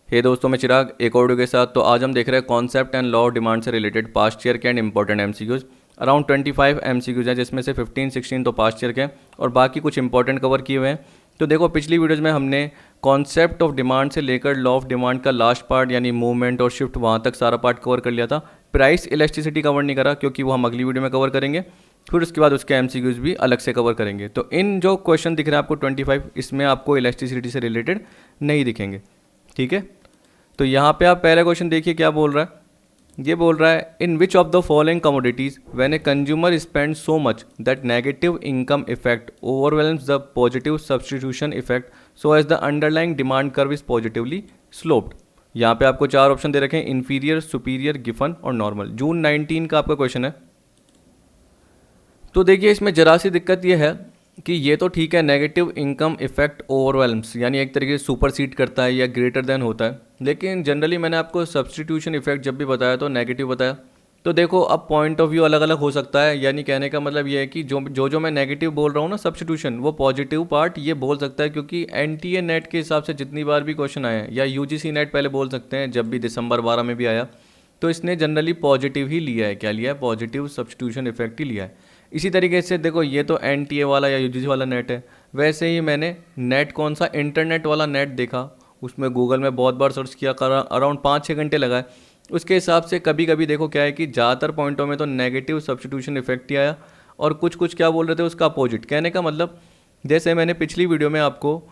हे दोस्तों, मैं चिराग एक और वीडियो के साथ। तो आज हम देख रहे हैं concept and law of demand से रिलेटेड पास्ट ईयर के and important MCQs. Around 25 MCQs हैं, जिसमें से 15-16 तो पास्ट ईयर के हैं और बाकी कुछ इंपॉर्टेंट कवर किए हुए हैं। तो देखो, पिछली वीडियोज़ में हमने कॉन्सेप्ट ऑफ डिमांड से लेकर लॉ ऑफ डिमांड का लास्ट पार्ट यानी मूवमेंट और शिफ्ट वहाँ तक सारा पार्ट कवर कर लिया था। प्राइस इलास्टिसिटी कवर नहीं करा क्योंकि वो हम अगली वीडियो में कवर करेंगे। फिर उसके बाद उसके एमसीक्यूज भी अलग से कवर करेंगे। तो इन जो क्वेश्चन दिख रहे हैं आपको 25, इसमें आपको इलास्टिसिटी से रिलेटेड नहीं दिखेंगे। ठीक है, तो यहाँ पे आप पहला क्वेश्चन देखिए क्या बोल रहा है। ये बोल रहा है, in which of the following commodities when a consumer spend so much that negative income effect overwhelms the positive substitution effect so as the underlying demand curve is positively sloped. यहाँ पे आपको चार ऑप्शन दे रखे हैं, inferior, superior, Giffen और normal. जून 19 का आपका क्वेश्चन है। तो देखिए, इसमें जरा सी दिक्कत ये है कि ये तो ठीक है, नेगेटिव इनकम इफेक्ट ओवरवेल्म्स यानी एक तरीके से सुपरसीड करता है या ग्रेटर देन होता है। लेकिन जनरली मैंने आपको सब्स्टिट्यूशन इफेक्ट जब भी बताया तो नेगेटिव बताया। तो देखो, अब पॉइंट ऑफ व्यू अलग अलग हो सकता है। यानी कहने का मतलब ये है कि जो मैं नेगेटिव बोल रहा हूँ ना सब्स्टिट्यूशन, वो पॉजिटिव पार्ट ये बोल सकता है क्योंकि एनटीए नेट के हिसाब से जितनी बार भी क्वेश्चन आए हैं, या यूजीसी नेट पहले बोल सकते हैं जब भी दिसंबर 12 में भी आया, तो इसने जनरली पॉजिटिव ही लिया है। क्या लिया है? पॉजिटिव सब्स्टिट्यूशन इफेक्ट ही लिया है। इसी तरीके से देखो, ये तो एनटीए वाला या यूजीसी वाला नेट है। वैसे ही मैंने नेट कौन सा इंटरनेट वाला नेट देखा, उसमें गूगल में बहुत बार सर्च किया, अराउंड 5-6 घंटे लगाए। उसके हिसाब से कभी कभी देखो क्या है कि ज़्यादातर पॉइंटों में तो नेगेटिव सब्स्टिट्यूशन इफेक्ट ही आया और कुछ कुछ क्या बोल रहे थे उसका अपोजिट। कहने का मतलब, जैसे मैंने पिछली वीडियो में आपको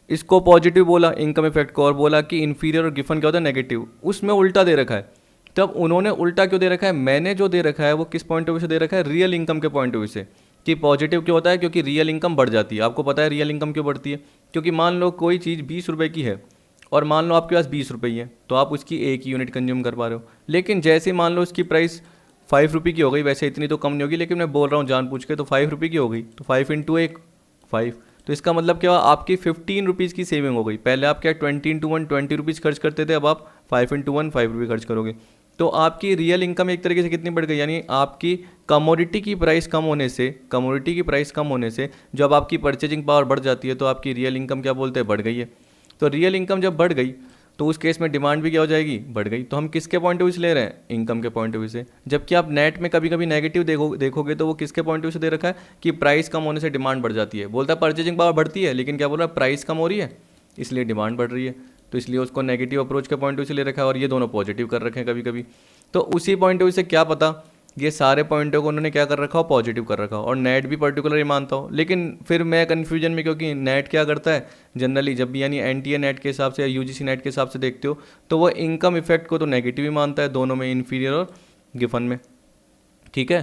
इसको पॉजिटिव बोला इनकम इफेक्ट को, और बोला कि इन्फीरियर और गिफन क्या होता है नेगेटिव, उसमें उल्टा दे रखा है। तब उन्होंने उल्टा क्यों दे रखा है? मैंने जो दे रखा है वो किस पॉइंट ऑफ व्यू से दे रखा है? रियल इनकम के पॉइंट ऑफ व्यू से। कि पॉजिटिव क्यों होता है? क्योंकि रियल इनकम बढ़ जाती है। आपको पता है रियल इनकम क्यों बढ़ती है? क्योंकि मान लो कोई चीज़ 20 रुपये की है और मान लो आपके पास 20 रुपये ही है, तो आप उसकी एक यूनिट कंज्यूम कर पा रहे हो। लेकिन जैसे ही मान लो उसकी प्राइस 5 रुपये की हो गई, वैसे इतनी तो कम नहीं होगी, लेकिन मैं बोल रहा हूँ जान पूछ के, तो 5 रुपये की हो गई, तो 5 इंटू 1 5। तो इसका मतलब क्या हुआ? आपकी 15 रुपीज़ की सेविंग हो गई। पहले आप क्या 20 इंटू 1 20 रुपीज़ खर्च करते थे, अब आप 5 इंटू 1 5 रुपये खर्च करोगे। तो आपकी रियल इनकम एक तरीके से कितनी बढ़ गई? यानी आपकी कमोडिटी की प्राइस कम होने से जब आपकी परचेजिंग पावर बढ़ जाती है तो आपकी रियल इनकम क्या बोलते हैं? बढ़ गई है। तो रियल इनकम जब बढ़ गई तो उस केस में डिमांड भी क्या हो जाएगी? बढ़ गई। तो हम किसके पॉइंट ऑफ व्यू से ले रहे हैं? इनकम के पॉइंट ऑफ व्यू से। जबकि आप नेट में कभी कभी नेगेटिव देखोगे तो वो किसके पॉइंट ऑफ व्यू से दे रखा है कि प्राइस कम होने से डिमांड बढ़ जाती है। बोलता है परचेजिंग पावर बढ़ती है, लेकिन क्या बोल रहा है? प्राइस कम हो रही है इसलिए डिमांड बढ़ रही है। तो इसलिए उसको नेगेटिव अप्रोच के पॉइंट ऑफ व्यू से ले रखा है और ये दोनों पॉजिटिव कर रखे हैं कभी कभी। तो उसी पॉइंट ऑफ व्यू से क्या पता ये सारे पॉइंटों को उन्होंने क्या कर रखा हो? पॉजिटिव कर रखा हो। और नेट भी पर्टिकुलर ही मानता हूँ, लेकिन फिर मैं कन्फ्यूजन में, क्योंकि नेट क्या करता है जनरली जब भी, यानी एनटीए नेट के हिसाब से या यूजीसी नेट के हिसाब से देखते हो, तो वो इनकम इफेक्ट को तो नेगेटिव ही मानता है दोनों में, इन्फीरियर और गिफन में। ठीक है,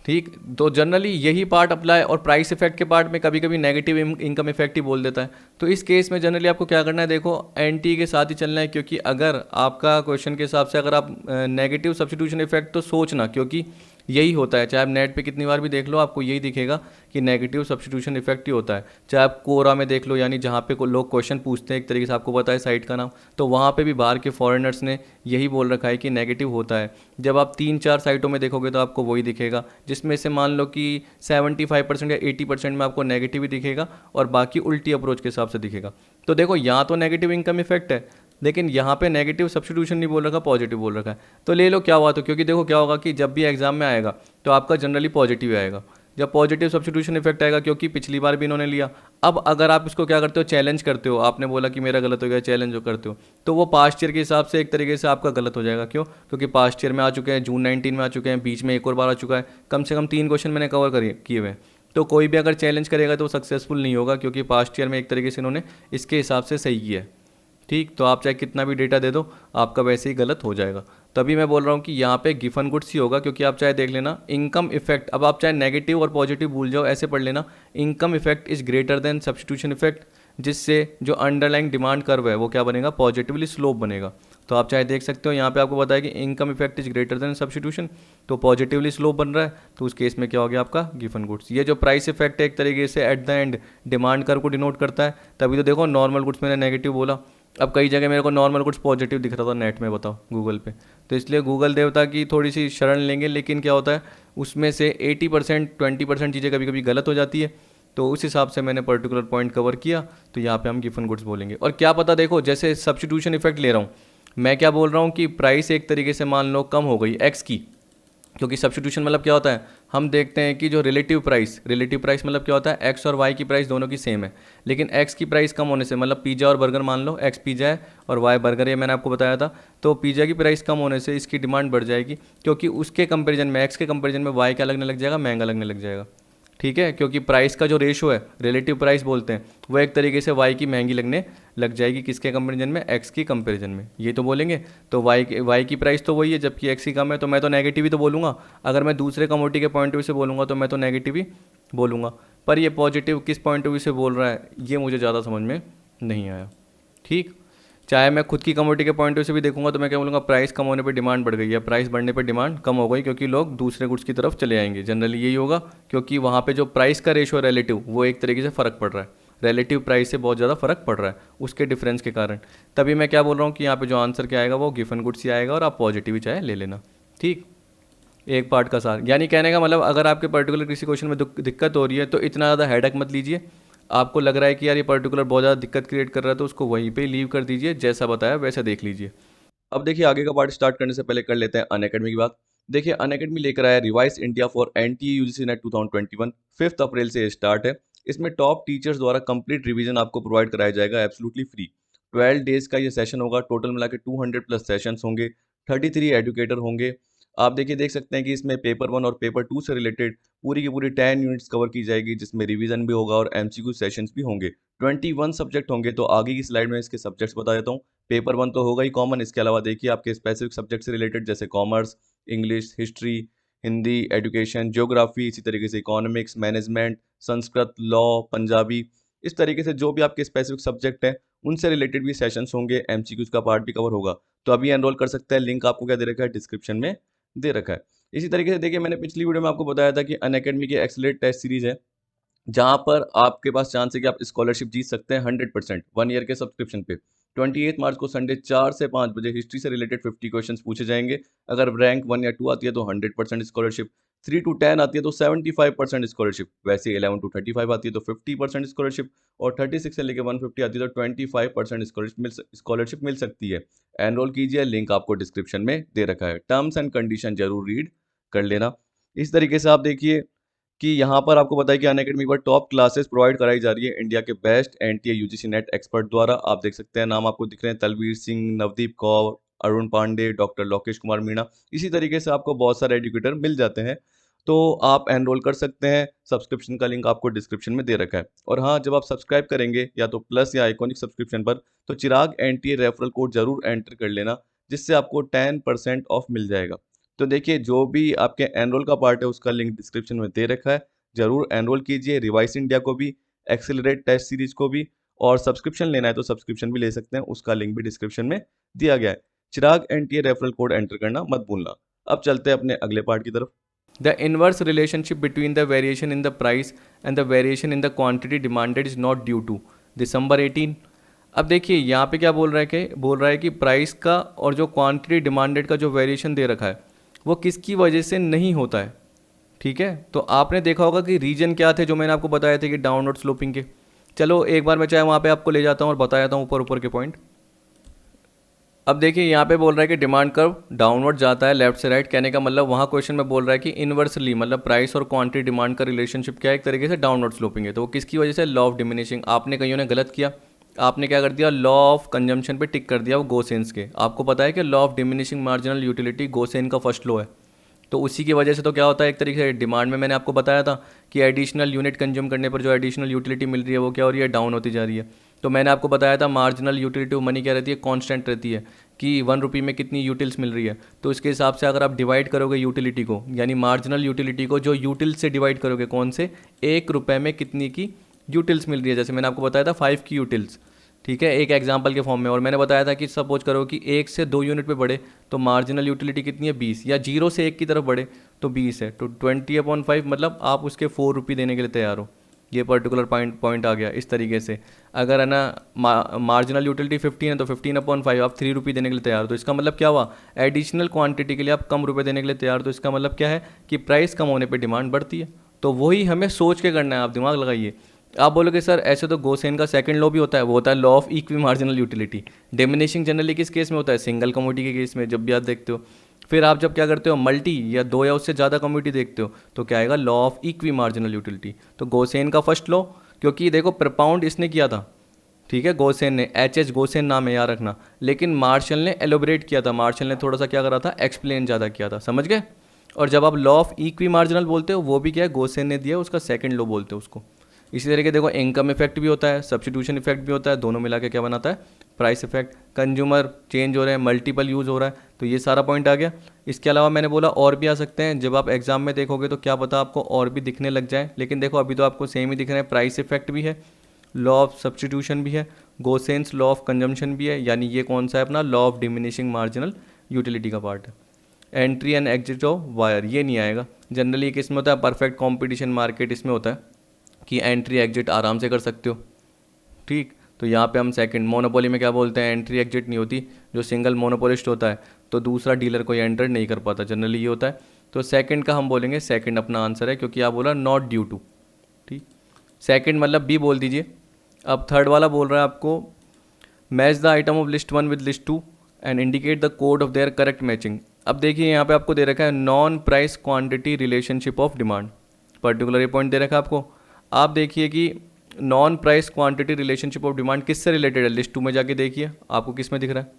ठीक। तो जनरली यही पार्ट अप्लाई, और प्राइस इफेक्ट के पार्ट में कभी कभी नेगेटिव इनकम इफेक्ट ही बोल देता है। तो इस केस में जनरली आपको क्या करना है? देखो, एनटी के साथ ही चलना है, क्योंकि अगर आपका क्वेश्चन के हिसाब से अगर आप नेगेटिव सब्स्टिट्यूशन इफेक्ट तो सोचना, क्योंकि यही होता है। चाहे आप नेट पे कितनी बार भी देख लो, आपको यही दिखेगा कि नेगेटिव सब्स्टिट्यूशन इफेक्ट ही होता है। चाहे आप कोरा में देख लो, यानी जहाँ पे लोग क्वेश्चन पूछते हैं, एक तरीके से आपको पता है साइट का नाम, तो वहाँ पे भी बाहर के फॉरेनर्स ने यही बोल रखा है कि नेगेटिव होता है। जब आप 3-4 साइटों में देखोगे तो आपको वही दिखेगा, जिसमें से मान लो कि 75% या 80% में आपको नेगेटिव ही दिखेगा और बाकी उल्टी अप्रोच के हिसाब से दिखेगा। तो देखो, यहाँ तो नेगेटिव इनकम इफेक्ट है, लेकिन यहाँ पे नेगेटिव सब्स्टिट्यूशन नहीं बोल रखा, पॉजिटिव बोल रखा है। तो ले लो क्या हुआ? तो क्योंकि देखो क्या होगा कि जब भी एग्जाम में आएगा तो आपका जनरली पॉजिटिव आएगा, जब पॉजिटिव सब्स्टिट्यूशन इफेक्ट आएगा, क्योंकि पिछली बार भी इन्होंने लिया। अब अगर आप इसको क्या करते हो? चैलेंज करते हो। आपने बोला कि मेरा गलत हो गया, चैलेंज जो करते हो, तो वो पास्ट ईयर के हिसाब से एक तरीके से आपका गलत हो जाएगा। क्यों? क्योंकि पास्ट ईयर में आ चुके हैं, जून 19 में आ चुके हैं, बीच में एक और बार आ चुका है, कम से कम 3 क्वेश्चन मैंने कवर किए हुए। तो कोई भी अगर चैलेंज करेगा तो सक्सेसफुल नहीं होगा, क्योंकि पास्ट ईयर में एक तरीके से इन्होंने इसके हिसाब से सही किया है। ठीक, तो आप चाहे कितना भी डेटा दे दो, आपका वैसे ही गलत हो जाएगा। तभी मैं बोल रहा हूँ कि यहाँ पे गिफन गुड्स ही होगा, क्योंकि आप चाहे देख लेना इनकम इफेक्ट, अब आप चाहे नेगेटिव और पॉजिटिव भूल जाओ, ऐसे पढ़ लेना, income effect is greater than substitution effect, जिससे जो अंडरलाइंग डिमांड कर्व है वो क्या बनेगा? पॉजिटिवली स्लोप बनेगा। तो आप चाहे देख सकते हो, यहाँ पे आपको बताया कि income effect is greater than substitution, तो पॉजिटिवली स्लोप बन रहा है, तो उस केस में क्या हो गया आपका? Giffen goods. ये जो प्राइस इफेक्ट है एक तरीके से at the end demand curve को डिनोट करता है। तभी तो देखो, नॉर्मल गुड्स मैंने नेगेटिव बोला, अब कई जगह मेरे को नॉर्मल गुड्स पॉजिटिव दिख रहा था नेट में, बताओ गूगल पे। तो इसलिए गूगल देवता की थोड़ी सी शरण लेंगे, लेकिन क्या होता है उसमें से 80% 20% चीज़ें कभी कभी गलत हो जाती है। तो उस हिसाब से मैंने पर्टिकुलर पॉइंट कवर किया, तो यहाँ पे हम गिवन गुड्स बोलेंगे। और क्या पता, देखो जैसे सब्स्टिट्यूशन इफेक्ट ले रहा हूँ मैं, क्या बोल रहा हूँ कि प्राइस एक तरीके से मान लो कम हो गई एक्स की, क्योंकि सब्स्टिट्यूशन मतलब क्या होता है, हम देखते हैं कि जो रिलेटिव प्राइस मतलब क्या होता है, एक्स और वाई की प्राइस दोनों की सेम है, लेकिन एक्स की प्राइस कम होने से, मतलब पिज़्ज़ा और बर्गर मान लो, एक्स पिज़्ज़ा है और वाई बर्गर है, मैंने आपको बताया था, तो पिज़्ज़ा की प्राइस कम होने से इसकी डिमांड बढ़ जाएगी, क्योंकि उसके कंपेरिजन में, एक्स के कंपेरिजन में वाई क्या लगने लग जाएगा, महंगा लगने लग जाएगा। ठीक है, क्योंकि प्राइस का जो रेशो है, रिलेटिव प्राइस बोलते हैं, वो एक तरीके से वाई की महंगी लगने लग जाएगी, किसके कंपेरिजन में, एक्स की कंपेरिजन में, ये तो बोलेंगे। तो वाई की प्राइस तो वही है, जबकि एक्स की कम है, तो मैं तो नेगेटिव ही तो बोलूँगा। अगर मैं दूसरे कमोडिटी के पॉइंट ऑफ व्यू से बोलूँगा तो मैं तो नेगेटिव ही बोलूँगा, पर ये पॉजिटिव किस पॉइंट ऑफ व्यू से बोल रहा है, ये मुझे ज़्यादा समझ में नहीं आया। ठीक, चाहे मैं खुद की कमोडिटी के पॉइंट ऑफ व्यू से भी देखूंगा तो मैं क्या बोलूँगा, प्राइस कम होने पे डिमांड बढ़ गई है, प्राइस बढ़ने पे डिमांड कम हो गई, क्योंकि लोग दूसरे गुड्स की तरफ चले आएंगे, जनरली यही होगा, क्योंकि वहाँ पे जो प्राइस का रेशो है रिलेटिव, वो एक तरीके से फ़र्क पड़ रहा है, रिलेटिव प्राइस से बहुत ज़्यादा फर्क पड़ रहा है उसके डिफरेंस के कारण। तभी मैं क्या बोल रहा हूँ कि यहाँ पे जो आंसर क्या आएगा वो गिवन गुड्स ही आएगा, और आप पॉजिटिव ही चाहे ले लेना। ठीक, एक पार्ट का सार, यानी कहने का मतलब, अगर आपके पर्टिकुलर किसी क्वेश्चन में दिक्कत हो रही है तो इतना ज़्यादा हेडक मत लीजिए। आपको लग रहा है कि यार ये पर्टिकुलर बहुत ज़्यादा दिक्कत क्रिएट कर रहा है, तो उसको वहीं पे लीव कर दीजिए, जैसा बताया वैसा देख लीजिए। अब देखिए, आगे का पार्ट स्टार्ट करने से पहले कर लेते हैं अनअकैडमी की बात। देखिए, अनअकैडमी लेकर आया revise India for NTA UGC net 2021, 5 अप्रैल से स्टार्ट है। इसमें टॉप टीचर्स द्वारा कंप्लीट रिवीजन आपको प्रोवाइड कराया जाएगा एब्सोल्युटली फ्री। 12 डेज का ये सेशन होगा, टोटल मिला के 200 प्लस सेशंस होंगे, 33 एजुकेटर होंगे। आप देखिए, देख सकते हैं कि इसमें पेपर 1 और पेपर 2 से रिलेटेड पूरी की पूरी 10 यूनिट्स कवर की जाएगी, जिसमें रिवीजन भी होगा और एमसीक्यू सेशंस भी होंगे। 21 सब्जेक्ट होंगे। तो आगे की स्लाइड में इसके सब्जेक्ट्स बता देता हूँ। पेपर 1 तो होगा ही कॉमन, इसके अलावा देखिए आपके स्पेसिफिक सब्जेक्ट से रिलेटेड, जैसे commerce, English, history, Hindi, education, geography, इसी तरीके से economics, management, Sanskrit, law, Punjabi, इस तरीके से जो भी आपके स्पेसिफिक सब्जेक्ट हैं उनसे रिलेटेड भी सेशंस होंगे, एमसीक्यूज का पार्ट भी कवर होगा। तो अभी एनरोल कर सकते हैं, लिंक आपको क्या दे रखा है, डिस्क्रिप्शन में दे रखा है। इसी तरीके से देखिए, मैंने पिछली वीडियो में आपको बताया था कि अनअकैडमी की एक्सेलरेट टेस्ट सीरीज है, जहां पर आपके पास चांस है कि आप स्कॉलरशिप जीत सकते हैं 100% 1 ईयर के सब्सक्रिप्शन पे। 28 मार्च को संडे 4 से 5 बजे हिस्ट्री से रिलेटेड 50 क्वेश्चंस पूछे जाएंगे। अगर रैंक 1 या 2 आती है तो 100% स्कॉलरशिप, 3 टू 10 आती है तो 75% स्कॉलरशिप, वैसे 11 टू 35 आती है तो 50% स्कॉलरशिप, और 36 से लेकर 150 आती है तो 25% स्कॉलरशिप मिल सकती है। एनरोल कीजिए, लिंक आपको डिस्क्रिप्शन में दे रखा है। टर्म्स एंड कंडीशन जरूर रीड कर लेना। इस तरीके से आप देखिए कि यहाँ पर आपको बताया कि अनअकैडमी पर टॉप क्लासेस प्रोवाइड कराई जा रही है इंडिया के best NTA UGC net expert द्वारा। आप देख सकते हैं, नाम आपको दिख रहे हैं, तलवीर सिंह, नवदीप कौर, अरुण पांडे, डॉक्टर लोकेश कुमार मीणा। इसी तरीके से आपको बहुत सारे एजुकेटर मिल जाते हैं, तो आप एनरोल कर सकते हैं। सब्सक्रिप्शन का लिंक आपको डिस्क्रिप्शन में दे रखा है। और हाँ, जब आप सब्सक्राइब करेंगे या तो प्लस या आइकॉनिक सब्सक्रिप्शन पर, तो चिराग एनटीए रेफरल कोड जरूर एंटर कर लेना, जिससे आपको 10% ऑफ मिल जाएगा। तो देखिए, जो भी आपके एनरोल का पार्ट है उसका लिंक डिस्क्रिप्शन में दे रखा है, जरूर एनरोल कीजिए। रिवाइस इंडिया को भी, एक्सेलरेट टेस्ट सीरीज को भी, और सब्सक्रिप्शन लेना है तो सब्सक्रिप्शन भी ले सकते हैं, उसका लिंक भी डिस्क्रिप्शन में दिया गया है। चिराग एनटीए रेफरल कोड एंटर करना मत भूलना। अब चलते हैं अपने अगले पार्ट की तरफ। The inverse relationship between the variation in the price and the variation in the quantity demanded is not due to दिसंबर 18। अब देखिए यहाँ पे क्या बोल रहा है कि प्राइस का और जो क्वांटिटी डिमांडेड का जो वेरिएशन दे रखा है वो किसकी वजह से नहीं होता है। ठीक है, तो आपने देखा होगा कि रीजन क्या थे जो मैंने आपको बताए थे कि डाउनवर्ड स्लोपिंग के। चलो एक बार मैं चाहे वहाँ पे आपको ले जाता हूँ और बता जाता हूँ ऊपर ऊपर के पॉइंट। अब देखिए यहाँ पे बोल रहा है कि डिमांड कर्व डाउनवर्ड जाता है लेफ्ट से राइट, कहने का मतलब वहाँ क्वेश्चन में बोल रहा है कि इनवर्सली, मतलब प्राइस और क्वांटिटी डिमांड का रिलेशनशिप क्या है, एक तरीके से डाउनवर्ड स्लोपिंग है। तो वो किसकी वजह से, लॉ ऑफ डिमिनिशिंग। आपने कईयों ने गलत किया, आपने क्या कर दिया, लॉ ऑफ कंजम्पशन पे टिक कर दिया, वो गोसेंस के। आपको पता है कि law of diminishing marginal utility Gaussian का फर्स्ट लॉ है, तो उसी की वजह से तो क्या होता है, एक तरीके से डिमांड में मैंने आपको बताया था कि एडिशनल यूनिट कंज्यूम करने पर जो एडिशनल यूटिलिटी मिल रही है वो क्या हो रही है, डाउन होती जा रही है। तो मैंने आपको बताया था मार्जिनल यूटिलिटी मनी क्या रहती है, कांस्टेंट रहती है, कि 1 रुपये में कितनी यूटिल्स मिल रही है। तो इसके हिसाब से अगर आप डिवाइड करोगे यूटिलिटी को, यानी मार्जिनल यूटिलिटी को जो यूटिल से डिवाइड करोगे, कौन से, 1 रुपये में कितनी की यूटिल्स मिल रही है, जैसे मैंने आपको बताया था 5 की यूटिल्स। ठीक है, एक एग्जांपल के फॉर्म में। और मैंने बताया था कि सपोज करो कि 1 से 2 यूनिट पे बढ़े तो मार्जिनल यूटिलिटी कितनी है, 20, या 0 से 1 की तरफ बढ़े तो 20 है, तो 20/5, मतलब आप उसके 4 रुपये देने के लिए तैयार हो। ये पर्टिकुलर पॉइंट आ गया इस तरीके से। अगर है ना मार्जिनल यूटिलिटी 15 है तो 15/5 आप 3 रुपये देने के लिए तैयार हो। तो इसका मतलब क्या हुआ, एडिशनल क्वांटिटी के लिए आप कम रुपये देने के लिए तैयार हो। तो इसका मतलब क्या है कि प्राइस कम होने पे डिमांड बढ़ती है। तो वही हमें सोच के करना है, आप दिमाग लगाइए। आप बोलोगे सर ऐसे तो गोसेन का सेकंड लॉ भी होता है, वो होता है law of equi marginal utility. Diminishing generally किस केस में होता है, सिंगल कमोडिटी के केस में, जब भी आप देखते हो। फिर आप जब क्या करते हो, मल्टी या दो या उससे ज़्यादा कमोडिटी देखते हो, तो क्या आएगा, law of equi marginal utility. तो गोसेन का फर्स्ट लॉ, क्योंकि देखो प्रपाउंड इसने किया था, ठीक है, गोसेन ने, एच गोसेन नाम है याद रखना, लेकिन मार्शल ने एलोबरेट किया था, मार्शल ने थोड़ा सा क्या करा था, एक्सप्लेन ज़्यादा किया था, समझ गए। और जब आप लॉ ऑफ इक्वी मार्जिनल बोलते हो, वो भी क्या है, गोसेन ने दिया, उसका सेकंड लॉ बोलते हो उसको। इसी तरीके देखो इनकम इफेक्ट भी होता है, सब्स्टिट्यूशन इफेक्ट भी होता है, दोनों मिला के क्या बनाता है, प्राइस इफेक्ट। कंज्यूमर चेंज हो रहे हैं, मल्टीपल यूज़ हो रहा है, तो ये सारा पॉइंट आ गया। इसके अलावा मैंने बोला और भी आ सकते हैं, जब आप एग्जाम में देखोगे तो क्या पता आपको और भी दिखने लग जाए, लेकिन देखो अभी तो आपको सेम ही दिख रहे हैं। प्राइस इफेक्ट भी है, लॉ ऑफ सब्स्टिट्यूशन भी है, गोसेंस लॉ ऑफ कंजम्पशन भी है, यानी ये कौन सा है अपना, law of diminishing marginal utility का पार्ट है। Entry and exit of wire ये नहीं आएगा, जनरली किस में होता है, परफेक्ट कॉम्पिटिशन मार्केट, इसमें होता है कि एंट्री एग्जिट आराम से कर सकते हो, ठीक। तो यहाँ पे हम सेकंड, मोनोपोली में क्या बोलते हैं, एंट्री एग्जिट नहीं होती, जो सिंगल मोनोपोलिस्ट होता है तो दूसरा डीलर कोई एंटर नहीं कर पाता, जनरली ये होता है। तो सेकंड का हम बोलेंगे, सेकंड अपना आंसर है, क्योंकि आप बोला नॉट ड्यू टू, ठीक, सेकंड मतलब बी बोल दीजिए। अब थर्ड वाला बोल रहा है आपको, match the item of list 1 with list 2 and indicate the code of their correct matching. अब देखिए यहाँ पे आपको दे रखा है non price quantity relationship of demand, particular ये पॉइंट दे रखा है आपको। आप देखिए कि non price quantity relationship of demand किससे रिलेटेड है, लिस्ट 2 में जाके देखिए आपको किस में दिख रहा है।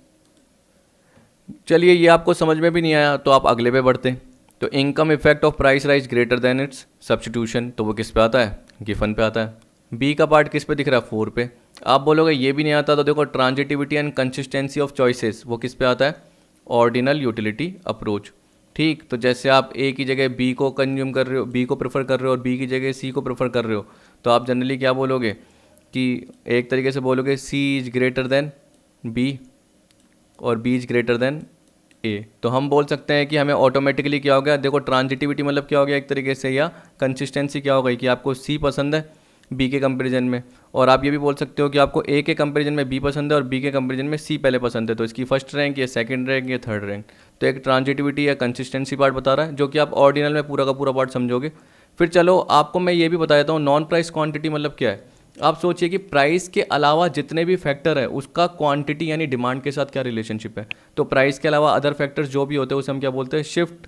चलिए ये आपको समझ में भी नहीं आया तो आप अगले पे बढ़ते। तो income effect of price rise greater than it's substitution, तो वो किस पे आता है, गिफन पे आता है। बी का पार्ट किस पे दिख रहा है, 4 पे। आप बोलोगे ये भी नहीं आता, तो देखो transitivity and consistency of choices, वो किस पे आता है, ऑर्डिनल यूटिलिटी अप्रोच, ठीक। तो जैसे आप ए की जगह बी को कंज्यूम कर रहे हो, बी को प्रेफर कर रहे हो, और बी की जगह सी को प्रेफर कर रहे हो, तो आप जनरली क्या बोलोगे कि एक तरीके से बोलोगे सी इज ग्रेटर देन बी और बी इज ग्रेटर देन ए। तो हम बोल सकते हैं कि हमें ऑटोमेटिकली क्या हो गया, देखो ट्रांजिटिविटी मतलब क्या हो गया एक तरीके से, या कंसिस्टेंसी क्या हो गई कि आपको सी पसंद है बी के कंपैरिजन में, और आप ये भी बोल सकते हो कि आपको ए के कंपैरिजन में बी पसंद है और बी के कंपैरिजन में सी पहले पसंद है, तो इसकी फर्स्ट रैंक या सेकंड रैंक या थर्ड रैंक। तो एक ट्रांजिटिविटी या कंसिस्टेंसी पार्ट बता रहा है, जो कि आप ऑर्डिनल में पूरा का पूरा पार्ट समझोगे। फिर चलो आपको मैं ये भी बता देता हूँ, नॉन प्राइस क्वांटिटी मतलब क्या है। आप सोचिए कि प्राइस के अलावा जितने भी फैक्टर है उसका क्वांटिटी यानी डिमांड के साथ क्या रिलेशनशिप है। तो प्राइस के अलावा अदर फैक्टर्स जो भी होते हैं उसे हम क्या बोलते हैं, शिफ्ट।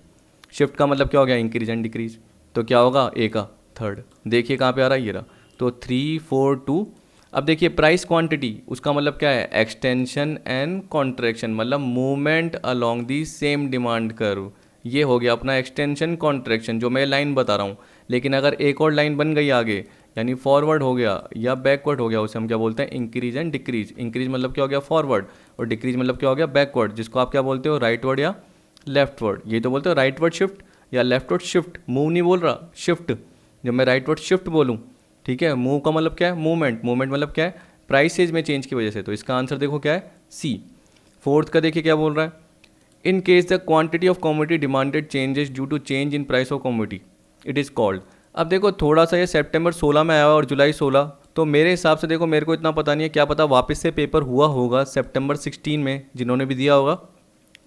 शिफ्ट का मतलब क्या हो गया, इंक्रीज एंड डिक्रीज। तो क्या होगा, ए का थर्ड, देखिए कहाँ पे आ रहा है, ये रहा। तो 3 4 2। अब देखिए प्राइस क्वांटिटी उसका मतलब क्या है, एक्सटेंशन एंड कॉन्ट्रैक्शन, मतलब movement along the same demand curve. ये हो गया अपना एक्सटेंशन कॉन्ट्रैक्शन जो मैं लाइन बता रहा हूँ। लेकिन अगर एक और लाइन बन गई आगे, यानी फॉरवर्ड हो गया या बैकवर्ड हो गया, उसे हम क्या बोलते हैं, इंक्रीज एंड डिक्रीज। इंक्रीज मतलब क्या हो गया, फॉरवर्ड, और डिक्रीज मतलब क्या हो गया, बैकवर्ड, जिसको आप क्या बोलते हो, राइटवर्ड या लेफ्टवर्ड। ये तो बोलते हो राइटवर्ड शिफ्ट या लेफ्टवर्ड शिफ्ट, मूव नहीं बोल रहा, शिफ्ट। जब मैं राइटवर्ड शिफ्ट बोलूँ, ठीक है, मूव का मतलब क्या है, मूवमेंट। मूवमेंट मतलब क्या है, प्राइसेज में चेंज की वजह से। तो इसका आंसर देखो क्या है, सी। फोर्थ का देखिए क्या बोल रहा है, in case the quantity of commodity demanded changes due to change in price of commodity it is called. अब देखो थोड़ा सा ये सितंबर 16 में आया और जुलाई 16, तो मेरे हिसाब से देखो मेरे को इतना पता नहीं है, क्या पता वापस से पेपर हुआ होगा सितंबर 16 में, जिन्होंने भी दिया होगा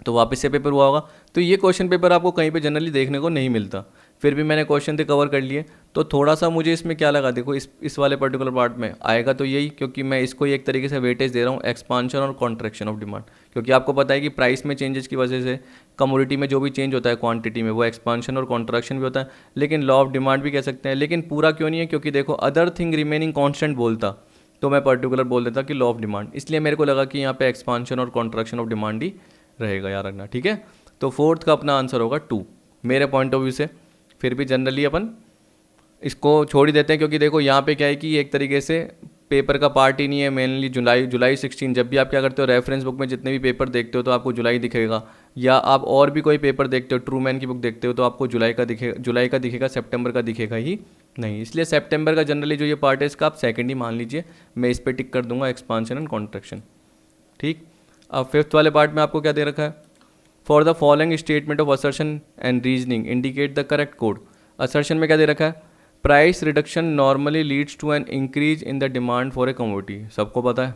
तो वापस से पेपर हुआ होगा। तो ये क्वेश्चन पेपर आपको कहीं पे जनरली देखने को नहीं मिलता, फिर भी मैंने क्वेश्चन थे कवर कर लिए। तो थोड़ा सा मुझे इसमें क्या लगा, देखो इस वाले पर्टिकुलर पार्ट में आएगा तो यही, क्योंकि मैं इसको एक तरीके से वेटेज दे रहा हूँ, एक्सपांशन और कॉन्ट्रैक्शन ऑफ डिमांड। क्योंकि आपको पता है कि प्राइस में चेंजेस की वजह से कमोडिटी में जो भी चेंज होता है क्वांटिटी में, वो एक्सपांशन और कॉन्ट्रैक्शन भी होता है, लेकिन लॉ ऑफ डिमांड भी कह सकते हैं। लेकिन पूरा क्यों नहीं है, क्योंकि देखो अदर थिंग रिमेनिंग कॉन्स्टेंट बोलता तो मैं पर्टिकुलर बोल देता कि लॉ ऑफ डिमांड, इसलिए मेरे को लगा कि यहाँ पे एक्सपांशन और कॉन्ट्रैक्शन ऑफ डिमांड ही रहेगा, याद रखना, ठीक है। तो फोर्थ का अपना आंसर होगा 2 मेरे पॉइंट ऑफ व्यू से। फिर भी जनरली अपन इसको छोड़ ही देते हैं, क्योंकि देखो यहाँ पे क्या है कि एक तरीके से पेपर का पार्ट ही नहीं है मेनली जुलाई 16। जब भी आप क्या करते हो, रेफरेंस बुक में जितने भी पेपर देखते हो तो आपको जुलाई दिखेगा, या आप और भी कोई पेपर देखते हो, ट्रूमैन की बुक देखते हो तो आपको जुलाई का दिखेगा, सितंबर का दिखेगा ही नहीं। इसलिए सितंबर का जनरली जो ये पार्ट है इसका आप सेकंड ही मान लीजिए, मैं इस पर टिक कर दूंगा, एक्सपांशन एंड कॉन्ट्रैक्शन, ठीक। अब फिफ्थ वाले पार्ट में आपको क्या दे रखा है, for the following statement of assertion and reasoning indicate the correct code. Assertion में क्या दे रखा है, price reduction normally leads to an increase in the demand for a commodity, सबको पता है,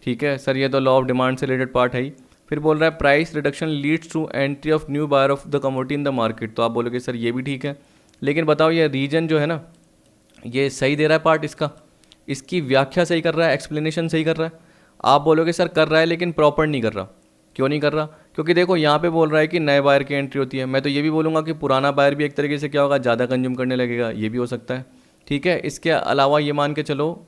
ठीक है सर, ये तो लॉ ऑफ डिमांड से रिलेटेड पार्ट है ही। फिर बोल रहा है price reduction leads to entry of new buyer of the commodity in the market, तो आप बोलोगे सर ये भी ठीक है। लेकिन बताओ ये रीजन जो है ना, ये सही दे रहा है पार्ट इसका, इसकी व्याख्या सही कर रहा है, एक्सप्लेनेशन सही कर रहा है। आप बोलोगे सर कर रहा है लेकिन प्रॉपर नहीं कर रहा। क्यों नहीं कर रहा? क्योंकि देखो यहाँ पे बोल रहा है कि नए बायर की एंट्री होती है। मैं तो ये भी बोलूँगा कि पुराना बायर भी एक तरीके से क्या होगा, ज़्यादा कंज्यूम करने लगेगा, ये भी हो सकता है। ठीक है, इसके अलावा ये मान के चलो,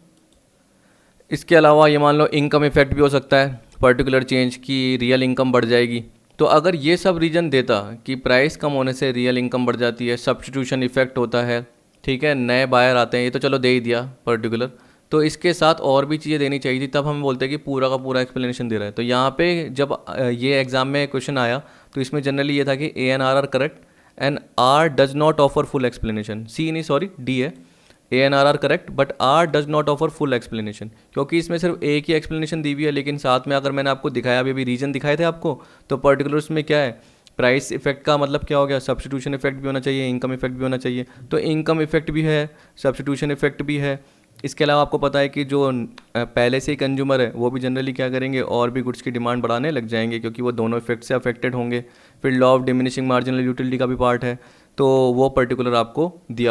इसके अलावा ये मान लो इनकम इफेक्ट भी हो सकता है, पर्टिकुलर चेंज की रियल इनकम बढ़ जाएगी। तो अगर ये सब रीजन देता कि प्राइस कम होने से रियल इनकम बढ़ जाती है, सब्स्टिट्यूशन इफेक्ट होता है, ठीक है, नए बायर आते हैं, ये तो चलो दे ही दिया पर्टिकुलर, तो इसके साथ और भी चीज़ें देनी चाहिए थी, तब हम बोलते हैं कि पूरा का पूरा एक्सप्लेनेशन दे रहा है। तो यहाँ पे जब ये एग्जाम में क्वेश्चन आया तो इसमें जनरली ये था कि A and R correct and R does not offer full explanation. C नहीं, सॉरी, डी है, A and R correct but R does not offer full explanation, क्योंकि इसमें सिर्फ एक ही एक्सप्लेनेशन दी हुई है, लेकिन साथ में अगर मैंने आपको दिखाया, अभी रीजन दिखाए थे आपको, तो पर्टिकुलर उसमें क्या है, प्राइस इफेक्ट का मतलब क्या हो गया, सब्स्टिट्यूशन इफेक्ट भी होना चाहिए, इनकम इफेक्ट भी होना चाहिए। तो इनकम इफेक्ट भी है, सब्स्टिट्यूशन इफेक्ट भी है। इसके अलावा आपको पता है कि जो पहले से ही कंज्यूमर है वो भी जनरली क्या करेंगे, और भी गुड्स की डिमांड बढ़ाने लग जाएंगे, क्योंकि वो दोनों इफेक्ट से अफेक्टेड होंगे। फिर law of diminishing marginal utility का भी पार्ट है, तो वो पर्टिकुलर आपको दिया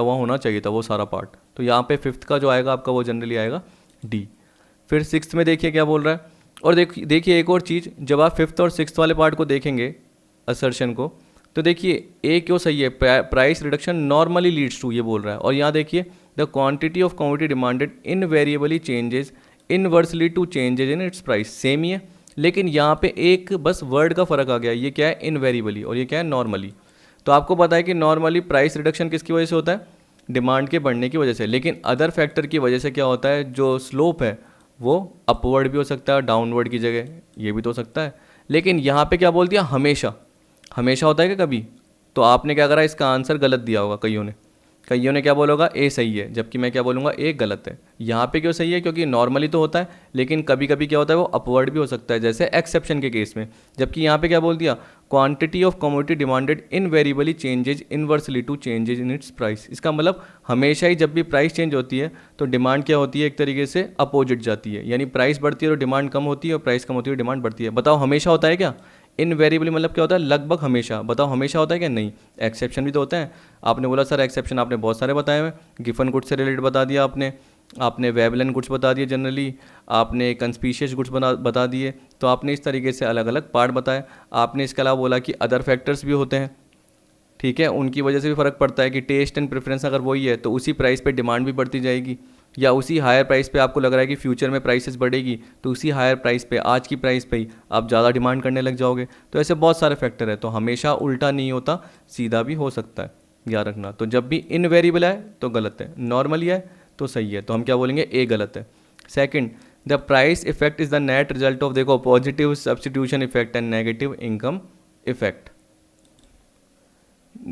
हुआ होना चाहिए था वो सारा पार्ट। तो यहाँ पे फिफ्थ का जो आएगा आपका वो जनरली आएगा डी। फिर सिक्स्थ में देखिए क्या बोल रहा है, और देखिए एक और चीज़, जब आप फिफ्थ और सिक्स्थ वाले पार्ट को देखेंगे असर्शन को, तो देखिए ए क्यों सही है, price reduction normally leads to, ये बोल रहा है। और यहाँ देखिए the quantity of commodity demanded invariably changes inversely to changes in its price, same ही है, लेकिन यहाँ पे एक बस वर्ड का फ़र्क आ गया, ये क्या है इनवेरिएबली और ये क्या है नॉर्मली। तो आपको पता है कि नॉर्मली प्राइस रिडक्शन किसकी वजह से होता है, डिमांड के बढ़ने की वजह से, लेकिन अदर फैक्टर की वजह से क्या होता है, जो स्लोप है वो अपवर्ड भी हो सकता है, डाउनवर्ड की जगह ये भी तो हो सकता है। लेकिन यहाँ पे क्या बोल दिया, हमेशा, हमेशा होता है क्या कभी? तो आपने क्या करा, इसका आंसर गलत दिया होगा कईयों ने क्या बोलोगा, ए सही है, जबकि मैं क्या बोलूँगा, ए गलत है। यहाँ पे क्यों सही है, क्योंकि नॉर्मली तो होता है, लेकिन कभी कभी क्या होता है वो अपवर्ड भी हो सकता है, जैसे एक्सेप्शन के केस में। जबकि यहाँ पे क्या बोल दिया, quantity of commodity demanded invariably changes inversely to changes in its price. इसका मतलब हमेशा ही जब भी प्राइस चेंज होती है तो डिमांड क्या होती है, एक तरीके से अपोजिट जाती है, यानी प्राइस बढ़ती है तो डिमांड कम होती है, और प्राइस कम होती है तो डिमांड बढ़ती है। बताओ हमेशा होता है क्या? इनवेरिएबली मतलब क्या होता है, लगभग हमेशा। बताओ हमेशा होता है क्या? नहीं, एक्सेप्शन भी तो होता है। आपने बोला सर एक्सेप्शन आपने बहुत सारे बताए हुए, गिफन गुड्स से रिलेटेड बता दिया आपने वेबलन गुड्स बता दिए, जनरली आपने कंस्पीशियस गुड्स बता दिए। तो आपने इस तरीके से अलग अलग पार्ट बताए। आपने इसके अलावा बोला कि अदर फैक्टर्स भी होते हैं, ठीक है, उनकी वजह से भी फ़र्क पड़ता है कि टेस्ट एंड प्रेफरेंस अगर वही है तो उसी प्राइस पे डिमांड भी बढ़ती जाएगी, या उसी हायर प्राइस पे आपको लग रहा है कि फ्यूचर में प्राइसेस बढ़ेगी तो उसी हायर प्राइस पे, आज की प्राइस पे ही आप ज़्यादा डिमांड करने लग जाओगे। तो ऐसे बहुत सारे फैक्टर है, तो हमेशा उल्टा नहीं होता, सीधा भी हो सकता है, याद रखना। तो जब भी इनवेरिएबल है तो गलत है, नॉर्मली है तो सही है। तो हम क्या बोलेंगे, ए गलत है। Second, the price effect is the net result of, देखो, positive substitution effect and negative income effect.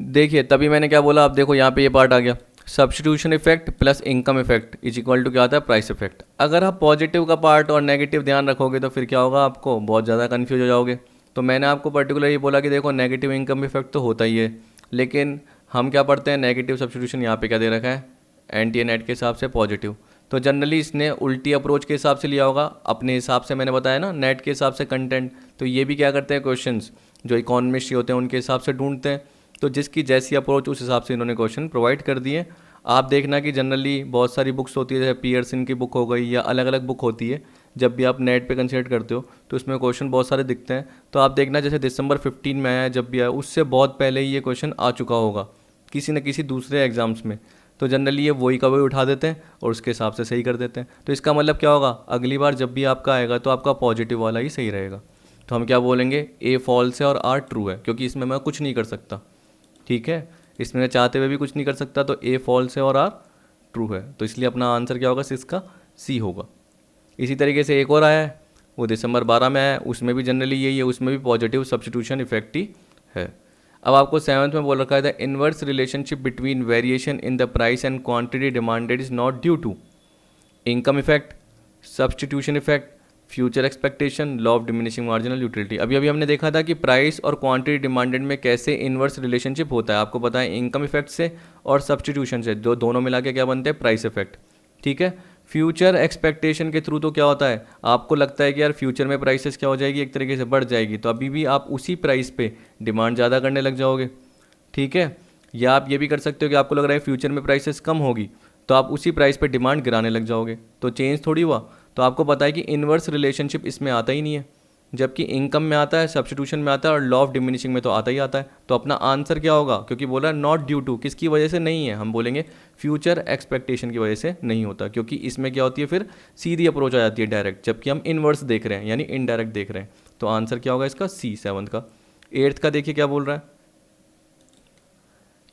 देखिए तभी मैंने क्या बोला, अब देखो यहाँ पे ये पार्ट आ गया, substitution effect plus income effect is equal to क्या आता है, प्राइस इफेक्ट। अगर आप पॉजिटिव का पार्ट और नेगेटिव ध्यान रखोगे तो फिर क्या होगा, आपको बहुत ज़्यादा कन्फ्यूज हो जाओगे। तो मैंने आपको पर्टिकुलर ये बोला कि देखो नेगेटिव इनकम इफेक्ट तो होता ही है, लेकिन हम क्या पढ़ते हैं, नेगेटिव सब्स्टिट्यूशन यहाँ पे क्या दे रखा है, एंटी नेट के हिसाब से पॉजिटिव। तो जनरली इसने उल्टी अप्रोच के हिसाब से लिया होगा, अपने हिसाब से, मैंने बताया ना, नेट के हिसाब से कंटेंट। तो ये भी क्या करते हैं, क्वेश्चंस जो इकोनॉमिस्ट होते हैं उनके हिसाब से ढूंढते हैं, तो जिसकी जैसी अप्रोच उस हिसाब से इन्होंने क्वेश्चन प्रोवाइड कर दिए। आप देखना कि जनरली बहुत सारी बुक्स होती है, जैसे पियर्सन की बुक हो गई या अलग अलग बुक होती है, जब भी आप नेट पे कंसिडर करते हो तो उसमें क्वेश्चन बहुत सारे दिखते हैं। तो आप देखना जैसे दिसंबर 15 में आया, जब भी आया उससे बहुत पहले ही ये क्वेश्चन आ चुका होगा किसी न किसी दूसरे एग्जाम्स में। तो जनरली ये वही का वही उठा देते हैं और उसके हिसाब से सही कर देते हैं। तो इसका मतलब क्या होगा, अगली बार जब भी आपका आएगा तो आपका पॉजिटिव वाला ही सही रहेगा। तो हम क्या बोलेंगे, ए फॉल्स है और आर ट्रू है, क्योंकि इसमें मैं कुछ नहीं कर सकता, ठीक है, इसमें मैं चाहते हुए भी कुछ नहीं कर सकता। तो ए फॉल्स है और आर ट्रू है, तो इसलिए अपना आंसर क्या होगा, इसका सी होगा। इसी तरीके से एक और आया है, वो दिसंबर 12 में आया है, उसमें भी जनरली यही है, उसमें भी पॉजिटिव सब्स्टिट्यूशन इफेक्ट ही है। अब आपको 7th में बोल रखा है, the inverse relationship between variation in the price and quantity demanded is not due to income effect, substitution effect, future expectation, law of diminishing marginal utility. अभी हमने देखा था कि प्राइस और क्वांटिटी डिमांडेड में कैसे इनवर्स रिलेशनशिप होता है, आपको पता है इनकम इफेक्ट से और सब्स्टिट्यूशन से, जो दोनों मिला के क्या बनते हैं, प्राइस इफेक्ट, ठीक है। फ्यूचर एक्सपेक्टेशन के थ्रू तो क्या होता है, आपको लगता है कि यार फ्यूचर में प्राइसेस क्या हो जाएगी, एक तरीके से बढ़ जाएगी, तो अभी भी आप उसी प्राइस पे डिमांड ज़्यादा करने लग जाओगे, ठीक है। या आप ये भी कर सकते हो कि आपको लग रहा है फ्यूचर में प्राइसेस कम होगी तो आप उसी प्राइस पे डिमांड गिराने लग जाओगे, तो चेंज थोड़ी हुआ। तो आपको पता है कि इन्वर्स रिलेशनशिप इसमें आता ही नहीं है, जबकि इनकम में आता है, सब्स्टिट्यूशन में आता है और लॉ ऑफ डिमिनिशिंग में तो आता ही आता है। तो अपना आंसर क्या होगा, क्योंकि बोला नॉट ड्यू टू, किसकी वजह से नहीं है, हम बोलेंगे फ्यूचर एक्सपेक्टेशन की वजह से नहीं होता, क्योंकि इसमें क्या होती है फिर सीधी अप्रोच आ जाती है डायरेक्ट, जबकि हम इनवर्स देख रहे हैं यानी इनडायरेक्ट देख रहे हैं। तो आंसर क्या होगा इसका, सी 7 का। 8th का देखिए क्या बोल रहा है,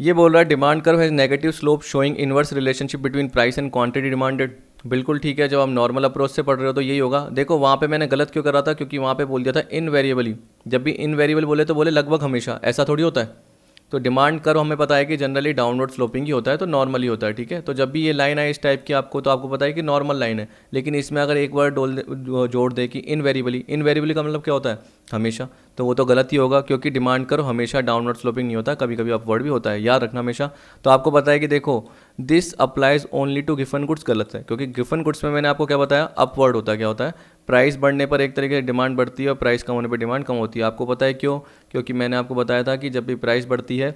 ये बोल रहा है demand curve has negative slope showing inverse relationship between price and quantity demanded. बिल्कुल ठीक है, जब आप नॉर्मल अप्रोच से पढ़ रहे हो तो यही होगा। देखो वहाँ पे मैंने गलत क्यों करा था, क्योंकि वहाँ पे बोल दिया था इनवेरिएबली। जब भी इनवेरिएबल बोले तो बोले लगभग हमेशा, ऐसा थोड़ी होता है। तो डिमांड कर्व हमें पता है कि जनरली डाउनवर्ड स्लोपिंग ही होता है, तो नॉर्मल ही होता है, ठीक है। तो जब भी ये लाइन आए इस टाइप की आपको, तो आपको पता है कि नॉर्मल लाइन है। लेकिन इसमें अगर एक बार जोड़ दे कि इनवेरिएबली, इनवेरिएबली का मतलब क्या होता है, हमेशा, तो वो तो गलत ही होगा, क्योंकि डिमांड कर्व हमेशा डाउनवर्ड स्लोपिंग नहीं होता, कभी कभी अपवर्ड भी होता है, याद रखना हमेशा। तो आपको पता है कि देखो this applies only to Giffen goods, गलत है, क्योंकि गिफन गुड्स में मैंने आपको क्या बताया, अपवर्ड होता है। क्या होता है, प्राइस बढ़ने पर एक तरीके से डिमांड बढ़ती है और प्राइस कम होने पर डिमांड कम होती है। आपको पता है क्यों, क्योंकि मैंने आपको बताया था कि जब भी प्राइस बढ़ती है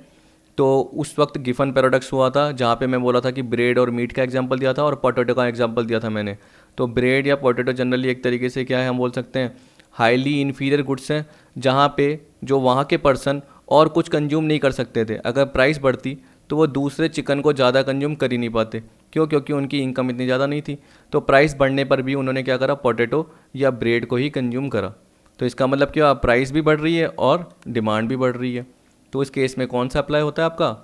तो उस वक्त गिफन पैराडॉक्स हुआ था, जहाँ पे मैं बोला था कि ब्रेड और मीट का एग्जांपल दिया था और पोटैटो का एग्जांपल दिया था मैंने। तो ब्रेड या पोटैटो जनरली एक तरीके से क्या है, हम बोल सकते हैं हाईली इन्फीरियर गुड्स हैं, जहाँ पे जो वहाँ के पर्सन और कुछ कंज्यूम नहीं कर सकते थे। अगर प्राइस बढ़ती तो वो दूसरे चिकन को ज़्यादा कंज्यूम कर ही नहीं पाते, क्यों, क्योंकि उनकी इनकम इतनी ज़्यादा नहीं थी। तो प्राइस बढ़ने पर भी उन्होंने क्या करा, पोटैटो या ब्रेड को ही कंज्यूम करा। तो इसका मतलब क्या, प्राइस भी बढ़ रही है और डिमांड भी बढ़ रही है। तो इस केस में कौन सा अप्लाई होता है, आपका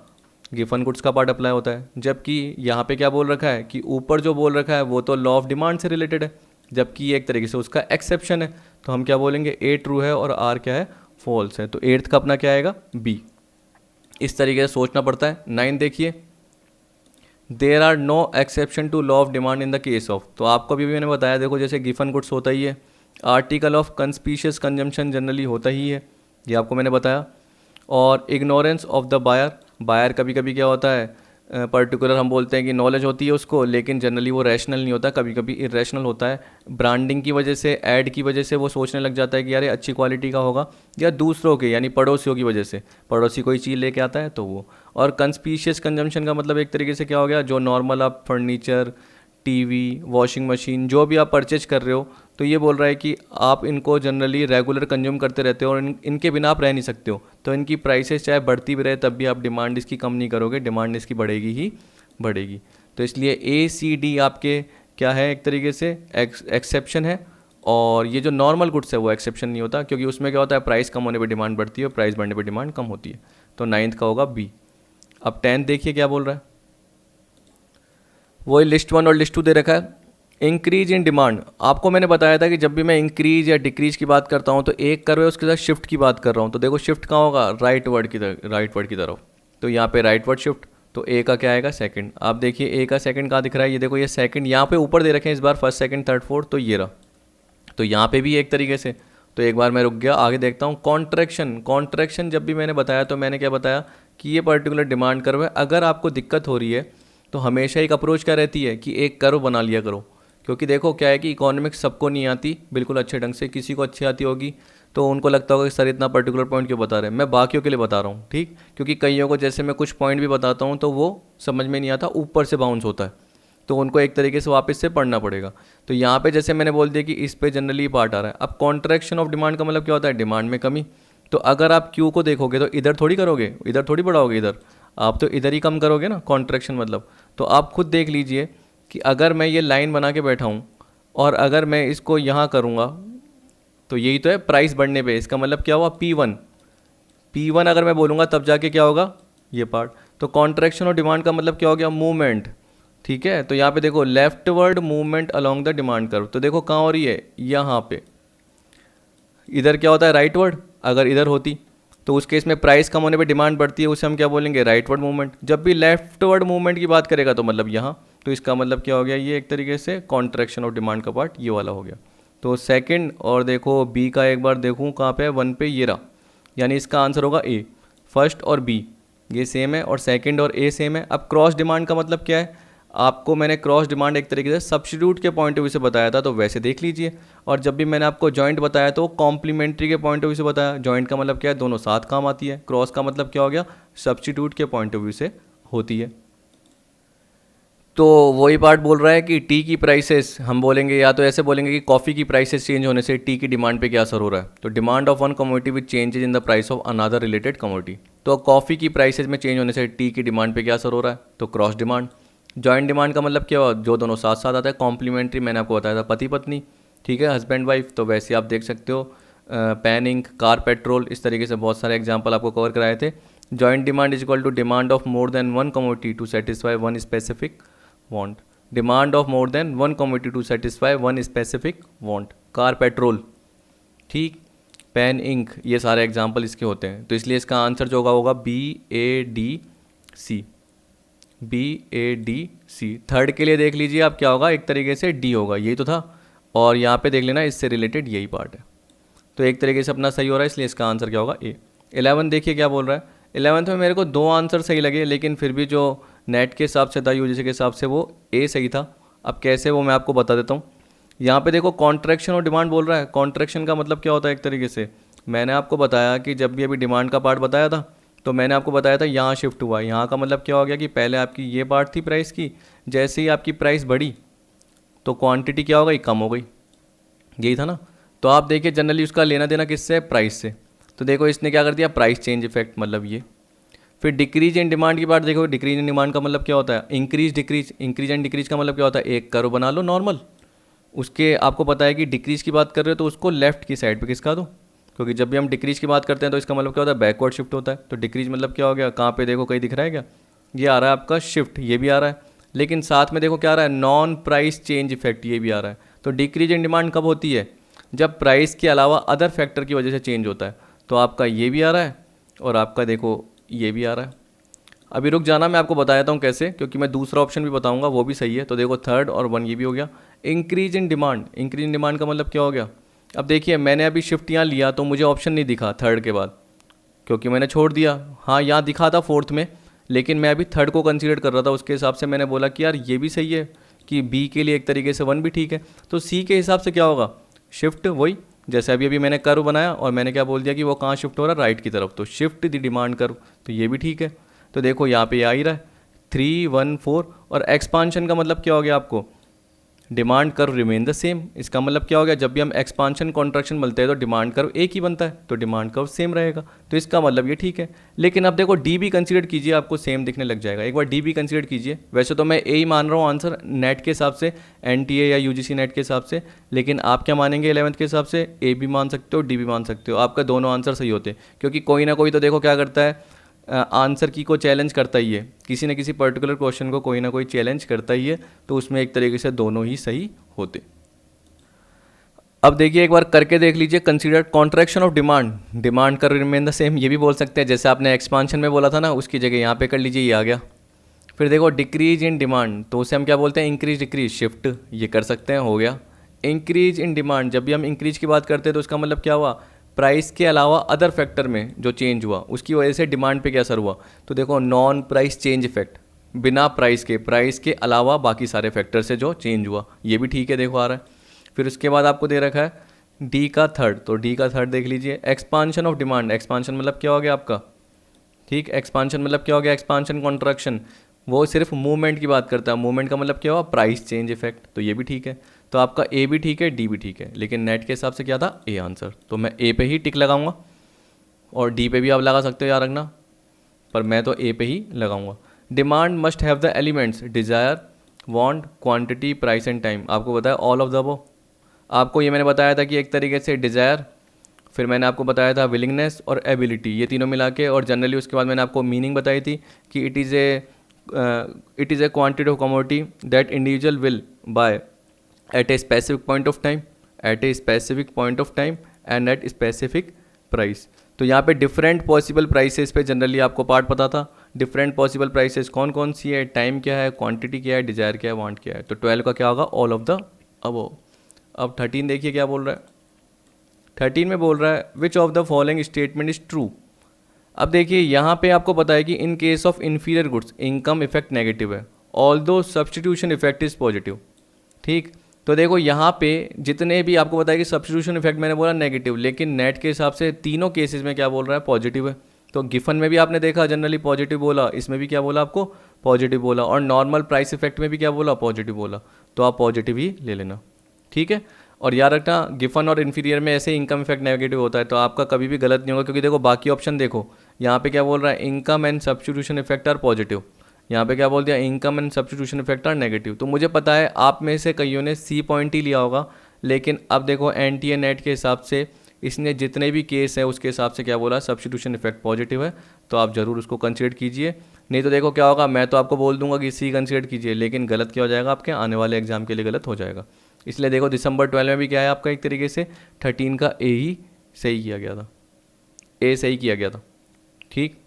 गिफन गुड्स का पार्ट अप्लाई होता है। जबकि यहाँ पे क्या बोल रखा है कि ऊपर जो बोल रखा है वो तो लॉ ऑफ डिमांड से रिलेटेड है, जबकि ये एक तरीके से उसका एक्सेप्शन है। तो हम क्या बोलेंगे, ए ट्रू है और आर क्या है, फॉल्स है। तो 8th का अपना क्या आएगा, बी। इस तरीके से सोचना पड़ता है। 9 देखिए, there are no exception to law of demand in the case of. तो आपको भी मैंने बताया, देखो जैसे गिफन गुड्स होता ही है, article of conspicuous consumption generally होता ही है, ये आपको मैंने बताया। और ignorance of the buyer, buyer कभी कभी क्या होता है, पर्टिकुलर हम बोलते हैं कि नॉलेज होती है उसको, लेकिन जनरली वो रैशनल नहीं होता, कभी कभी इरेशनल होता है। ब्रांडिंग की वजह से, ऐड की वजह से वो सोचने लग जाता है कि यार ये अच्छी क्वालिटी का होगा, या दूसरों के यानी पड़ोसियों की वजह से, पड़ोसी कोई चीज़ लेके आता है तो वो। और कंस्पीशियस कंजम्पशन का मतलब एक तरीके से क्या हो गया, जो नॉर्मल आप फर्नीचर, टीवी, वॉशिंग मशीन जो भी आप परचेज कर रहे हो, तो ये बोल रहा है कि आप इनको जनरली रेगुलर कंज्यूम करते रहते हो और इनके बिना आप रह नहीं सकते हो। तो इनकी प्राइसेस चाहे बढ़ती भी रहे तब भी आप डिमांड इसकी कम नहीं करोगे, डिमांड इसकी बढ़ेगी ही बढ़ेगी। तो इसलिए ए सी डी आपके क्या है, एक तरीके से एक्सेप्शन है। और ये जो नॉर्मल गुड्स है वो एक्सेप्शन नहीं होता, क्योंकि उसमें क्या होता है, प्राइस कम होने पर डिमांड बढ़ती है और प्राइस बढ़ने पर डिमांड कम होती है। तो 9th का होगा बी। अब 10th देखिए क्या बोल रहा है, वही लिस्ट 1 और लिस्ट 2 दे रखा है। इंक्रीज इन डिमांड, आपको मैंने बताया था कि जब भी मैं इंक्रीज या डिक्रीज की बात करता हूँ तो एक कर्व है उसके साथ शिफ्ट की बात कर रहा हूँ। तो देखो शिफ्ट कहाँ होगा, राइट वर्ड की तरफ। तो यहाँ पे राइट वर्ड शिफ्ट, तो ए का क्या आएगा, सेकंड। आप देखिए ए का सेकंड कहाँ दिख रहा है, ये देखो ये सेकंड यहाँ पे ऊपर दे रखे हैं इस बार, फर्स्ट सेकंड थर्ड फोर्थ, तो ये रहा। तो यहाँ पे भी एक तरीके से, तो एक बार मैं रुक गया, आगे देखता हूँ। कॉन्ट्रैक्शन, कॉन्ट्रैक्शन जब भी मैंने बताया तो मैंने क्या बताया कि ये पर्टिकुलर डिमांड कर्व है। अगर आपको दिक्कत हो रही है तो हमेशा एक अप्रोच क्या रहती है कि एक कर्व बना लिया करो, क्योंकि देखो क्या है कि इकोनॉमिक्स सबको नहीं आती बिल्कुल अच्छे ढंग से, किसी को अच्छी आती होगी तो उनको लगता होगा कि सर इतना पर्टिकुलर पॉइंट क्यों बता रहे हैं, मैं बाकियों के लिए बता रहा हूँ, ठीक। क्योंकि कईयों को जैसे मैं कुछ पॉइंट भी बताता हूँ तो वो समझ में नहीं आता, ऊपर से बाउंस होता है, तो उनको एक तरीके से वापस से पढ़ना पड़ेगा। तो यहाँ पे जैसे मैंने बोल दिया कि इस पे जनरली पार्ट आ रहा है। अब कॉन्ट्रैक्शन ऑफ डिमांड का मतलब क्या होता है, डिमांड में कमी। तो अगर आप क्यू को देखोगे तो इधर थोड़ी करोगे, इधर थोड़ी बढ़ाओगे, इधर आप तो इधर ही कम करोगे ना, कॉन्ट्रैक्शन मतलब। तो आप खुद देख लीजिए कि अगर मैं ये लाइन बना के बैठा हूँ और अगर मैं इसको यहाँ करूँगा तो यही तो है प्राइस बढ़ने पे, इसका मतलब क्या हुआ, P1 अगर मैं बोलूँगा तब जाके क्या होगा, ये पार्ट। तो कॉन्ट्रैक्शन और डिमांड का मतलब क्या हो गया, मूवमेंट, ठीक है। तो यहाँ पे देखो leftward movement along the demand curve, तो देखो कहाँ हो रही है, यहाँ पे। इधर क्या होता है, राइटवर्ड, अगर इधर होती तो उस केस में प्राइस कम होने पे डिमांड बढ़ती है, उसे हम क्या बोलेंगे, राइटवर्ड मूवमेंट। जब भी लेफ्टवर्ड मूवमेंट की बात करेगा तो मतलब यहाँ, तो इसका मतलब क्या हो गया, ये एक तरीके से कॉन्ट्रैक्शन ऑफ डिमांड का पार्ट ये वाला हो गया। तो सेकंड, और देखो बी का एक बार देखूँ कहाँ पे है, 1 पे ये रहा, यानी इसका आंसर होगा ए। फर्स्ट और बी ये सेम है और सेकंड और ए सेम है। अब क्रॉस डिमांड का मतलब क्या है, आपको मैंने क्रॉस डिमांड एक तरीके से सब्स्टिट्यूट के पॉइंट ऑफ व्यू से बताया था, तो वैसे देख लीजिए। और जब भी मैंने आपको जॉइंट बताया तो कॉम्प्लीमेंट्री के पॉइंट ऑफ व्यू से बताया। जॉइंट का मतलब क्या है, दोनों साथ काम आती है। क्रॉस का मतलब क्या हो गया, सब्स्टिट्यूट के पॉइंट ऑफ व्यू से होती है। तो वही पार्ट बोल रहा है कि टी की प्राइसेस, हम बोलेंगे या तो ऐसे बोलेंगे कि कॉफ़ी की प्राइसेस चेंज होने से टी की डिमांड पे क्या असर हो रहा है। तो demand of one commodity which changes in the price of another related commodity. तो कॉफ़ी की प्राइसेस में चेंज होने से टी की डिमांड पे क्या असर हो रहा है, तो क्रॉस डिमांड। जॉइंट डिमांड का मतलब क्या हुआ, जो दोनों साथ साथ आता है। कॉम्प्लीमेंट्री मैंने आपको बताया था पति पत्नी, ठीक है, हस्बैंड वाइफ। तो वैसे आप देख सकते हो पेन इंक, कार पेट्रोल, इस तरीके से बहुत सारे एग्जाम्पल आपको कवर कराए थे। Joint demand is equal to demand of more than one commodity to satisfy one specific want. Demand of more than one commodity to satisfy one specific want. Car petrol, ठीक, pen ink, ये सारे example इसके होते हैं। तो इसलिए इसका answer जो होगा BADC, BADC। थर्ड के लिए देख लीजिए आप क्या होगा, एक तरीके से डी होगा, यही तो था। और यहाँ पे देख लेना इससे रिलेटेड यही पार्ट है। तो एक तरीके से अपना सही हो रहा है, इसलिए इसका आंसर क्या होगा, ए। 11 देखिए क्या बोल रहा है। 11th में मेरे को 2 आंसर सही लगे, लेकिन फिर भी जो नेट के हिसाब से था, यूजीसी के हिसाब से, वो ए सही था। अब कैसे, वो मैं आपको बता देता हूँ। यहाँ पे देखो कॉन्ट्रैक्शन और डिमांड बोल रहा है। कॉन्ट्रैक्शन का मतलब क्या होता है, एक तरीके से मैंने आपको बताया कि जब भी अभी डिमांड का पार्ट बताया था, तो मैंने आपको बताया था यहाँ शिफ्ट हुआ। यहाँ का मतलब क्या हो गया कि पहले आपकी ये पार्ट थी प्राइस की, जैसे ही आपकी प्राइस बढ़ी तो क्वांटिटी क्या हो गई, कम हो गई, यही था ना। तो आप देखिए जनरली उसका लेना देना किससे है, प्राइस से। तो देखो इसने क्या कर दिया, प्राइस चेंज इफेक्ट, मतलब ये। फिर डिक्रीज इन डिमांड की बात देखो। डिक्रीज इन डिमांड का मतलब क्या होता है, increase decrease. Increase and decrease का मतलब क्या होता है, एक कर्व बना लो नॉर्मल, उसके आपको पता है कि डिक्रीज की बात कर रहे हो तो उसको लेफ्ट की साइड पे खिसका दो, क्योंकि जब भी हम डिक्रीज की बात करते हैं तो इसका मतलब क्या होता है, बैकवर्ड शिफ्ट होता है। तो डिक्रीज मतलब क्या हो गया, कहाँ पे देखो, कहीं दिख रहा है क्या, ये आ रहा है आपका शिफ्ट, ये भी आ रहा है। लेकिन साथ में देखो क्या आ रहा है, नॉन प्राइस चेंज इफेक्ट, ये भी आ रहा है। तो डिक्रीज इन डिमांड कब होती है, जब प्राइस के अलावा अदर फैक्टर की वजह से चेंज होता है। तो आपका ये भी आ रहा है और आपका देखो ये भी आ रहा है। अभी रुक जाना, मैं आपको बता देता हूँ कैसे, क्योंकि मैं दूसरा ऑप्शन भी बताऊंगा, वो भी सही है। तो देखो थर्ड और 1 ये भी हो गया। Increase in demand, increase in demand का मतलब क्या हो गया। अब देखिए मैंने अभी शिफ्ट यहाँ लिया तो मुझे ऑप्शन नहीं दिखा थर्ड के बाद, क्योंकि मैंने छोड़ दिया। हाँ यहाँ दिखा था फोर्थ में, लेकिन मैं अभी थर्ड को कंसीडर कर रहा था। उसके हिसाब से मैंने बोला कि यार ये भी सही है कि बी के लिए एक तरीके से 1 भी ठीक है। तो सी के हिसाब से क्या होगा, शिफ्ट, वही जैसे अभी मैंने कर्व बनाया और मैंने क्या बोल दिया कि वो कहाँ शिफ्ट हो रहा है, राइट की तरफ। तो शिफ्ट द डिमांड कर्व, तो ये भी ठीक है। तो देखो यहाँ पे आ ही रहा है 3 1 4। और एक्सपांशन का मतलब क्या हो गया आपको, demand curve remain the same. इसका मतलब क्या हो गया, जब भी हम एक्सपांशन कॉन्ट्रैक्शन मिलते हैं तो डिमांड कर्व एक ही बनता है, तो डिमांड कर्व सेम रहेगा। तो इसका मतलब ये ठीक है। लेकिन अब देखो डी भी कंसीडर कीजिए, आपको सेम दिखने लग जाएगा। एक बार डी भी कंसीडर कीजिए। वैसे तो मैं ए ही मान रहा हूँ आंसर नेट के हिसाब से, एनटीए या यूजीसी नेट के हिसाब से, लेकिन आप क्या मानेंगे 11th के हिसाब से, ए भी मान सकते हो, डी भी मान सकते हो। आपका दोनों आंसर सही होते, क्योंकि कोई ना कोई तो देखो क्या करता है, आंसर की को चैलेंज करता ही है। किसी न किसी पर्टिकुलर क्वेश्चन को कोई ना कोई चैलेंज करता ही है, तो उसमें एक तरीके से दोनों ही सही होते। अब देखिए एक बार करके देख लीजिए। Consider contraction of demand, demand कर रिमेन द सेम, ये भी बोल सकते हैं। जैसे आपने एक्सपांशन में बोला था ना, उसकी जगह यहाँ पे कर लीजिए, ये आ गया। फिर देखो डिक्रीज इन डिमांड, तो उसे हम क्या बोलते हैं, इंक्रीज डिक्रीज, शिफ्ट, ये कर सकते हैं, हो गया। इंक्रीज इन डिमांड, जब भी हम इंक्रीज की बात करते हैं तो उसका मतलब क्या हुआ, प्राइस के अलावा अदर फैक्टर में जो चेंज हुआ उसकी वजह से डिमांड पे क्या असर हुआ। तो देखो नॉन प्राइस चेंज इफेक्ट, बिना प्राइस के अलावा बाकी सारे फैक्टर से जो चेंज हुआ, ये भी ठीक है, देखो आ रहा है। फिर उसके बाद आपको दे रखा है डी का थर्ड, तो डी का थर्ड देख लीजिए। एक्सपांशन ऑफ डिमांड, एक्सपांशन मतलब क्या हो गया आपका, ठीक, एक्सपांशन मतलब क्या हो गया, एक्सपांशन कॉन्ट्रैक्शन, वो सिर्फ मूवमेंट की बात करता है। मूवमेंट का मतलब क्या हुआ, प्राइस चेंज इफेक्ट, तो ये भी ठीक है। तो आपका ए भी ठीक है, डी भी ठीक है, लेकिन नेट के हिसाब से क्या था, ए आंसर। तो मैं ए पे ही टिक लगाऊंगा, और डी पे भी आप लगा सकते हो याद रखना, पर मैं तो ए पे ही लगाऊंगा। Demand must have the elements desire, want, quantity, price and time. आपको बताया ऑल ऑफ द अबव। आपको ये मैंने बताया था कि एक तरीके से डिज़ायर, फिर मैंने आपको बताया था विलिंगनेस और एबिलिटी, ये तीनों मिला के। और जनरली उसके बाद मैंने आपको मीनिंग बताई थी कि it is a quantity of commodity that individual will buy at a specific point of time, at a specific point of time and at specific price. तो यहाँ पे डिफरेंट पॉसिबल प्राइसेस पे जनरली आपको part पता था। Different possible prices कौन कौन सी है, टाइम क्या है, क्वांटिटी क्या है, डिज़ायर क्या है, वांट क्या है। तो 12 का क्या होगा, ऑल ऑफ द अबव। अब 13 देखिए क्या बोल रहा है। 13 में बोल रहा है which of the following statement is true. अब देखिए यहाँ पे आपको पता है कि in case of inferior goods income effect negative है, although substitution effect is positive. ठीक, तो देखो यहाँ पे जितने भी आपको बताया कि सब्स्टिट्यूशन इफेक्ट मैंने बोला नेगेटिव, लेकिन नेट के हिसाब से तीनों केसेस में क्या बोल रहा है, पॉजिटिव है। तो गिफन में भी आपने देखा जनरली पॉजिटिव बोला, इसमें भी क्या बोला आपको, पॉजिटिव बोला, और नॉर्मल प्राइस इफेक्ट में भी क्या बोला, पॉजिटिव बोला। तो आप पॉजिटिव ही ले लेना, ठीक है। और याद रखना गिफन और इन्फीरियर में ऐसे इनकम इफेक्ट नेगेटिव होता है, तो आपका कभी भी गलत नहीं होगा, क्योंकि देखो बाकी ऑप्शन देखो, यहाँ पे क्या बोल रहा है, income and substitution effect are positive, यहाँ पे क्या बोल दिया, income and substitution effect are negative. तो मुझे पता है आप में से कईयों ने सी पॉइंट ही लिया होगा, लेकिन अब देखो एनटीए नेट के हिसाब से इसने जितने भी केस है उसके हिसाब से क्या बोला, सब्स्टिट्यूशन इफेक्ट पॉजिटिव है, तो आप ज़रूर उसको कंसीडर कीजिए। नहीं तो देखो क्या होगा, मैं तो आपको बोल दूंगा कि सी कंसीडर कीजिए, लेकिन गलत क्या हो जाएगा, आपके आने वाले एग्जाम के लिए गलत हो जाएगा। इसलिए देखो दिसंबर 12 में भी क्या है आपका, एक तरीके से 13 का ए ही सही किया गया था, ए सही किया गया था, ठीक।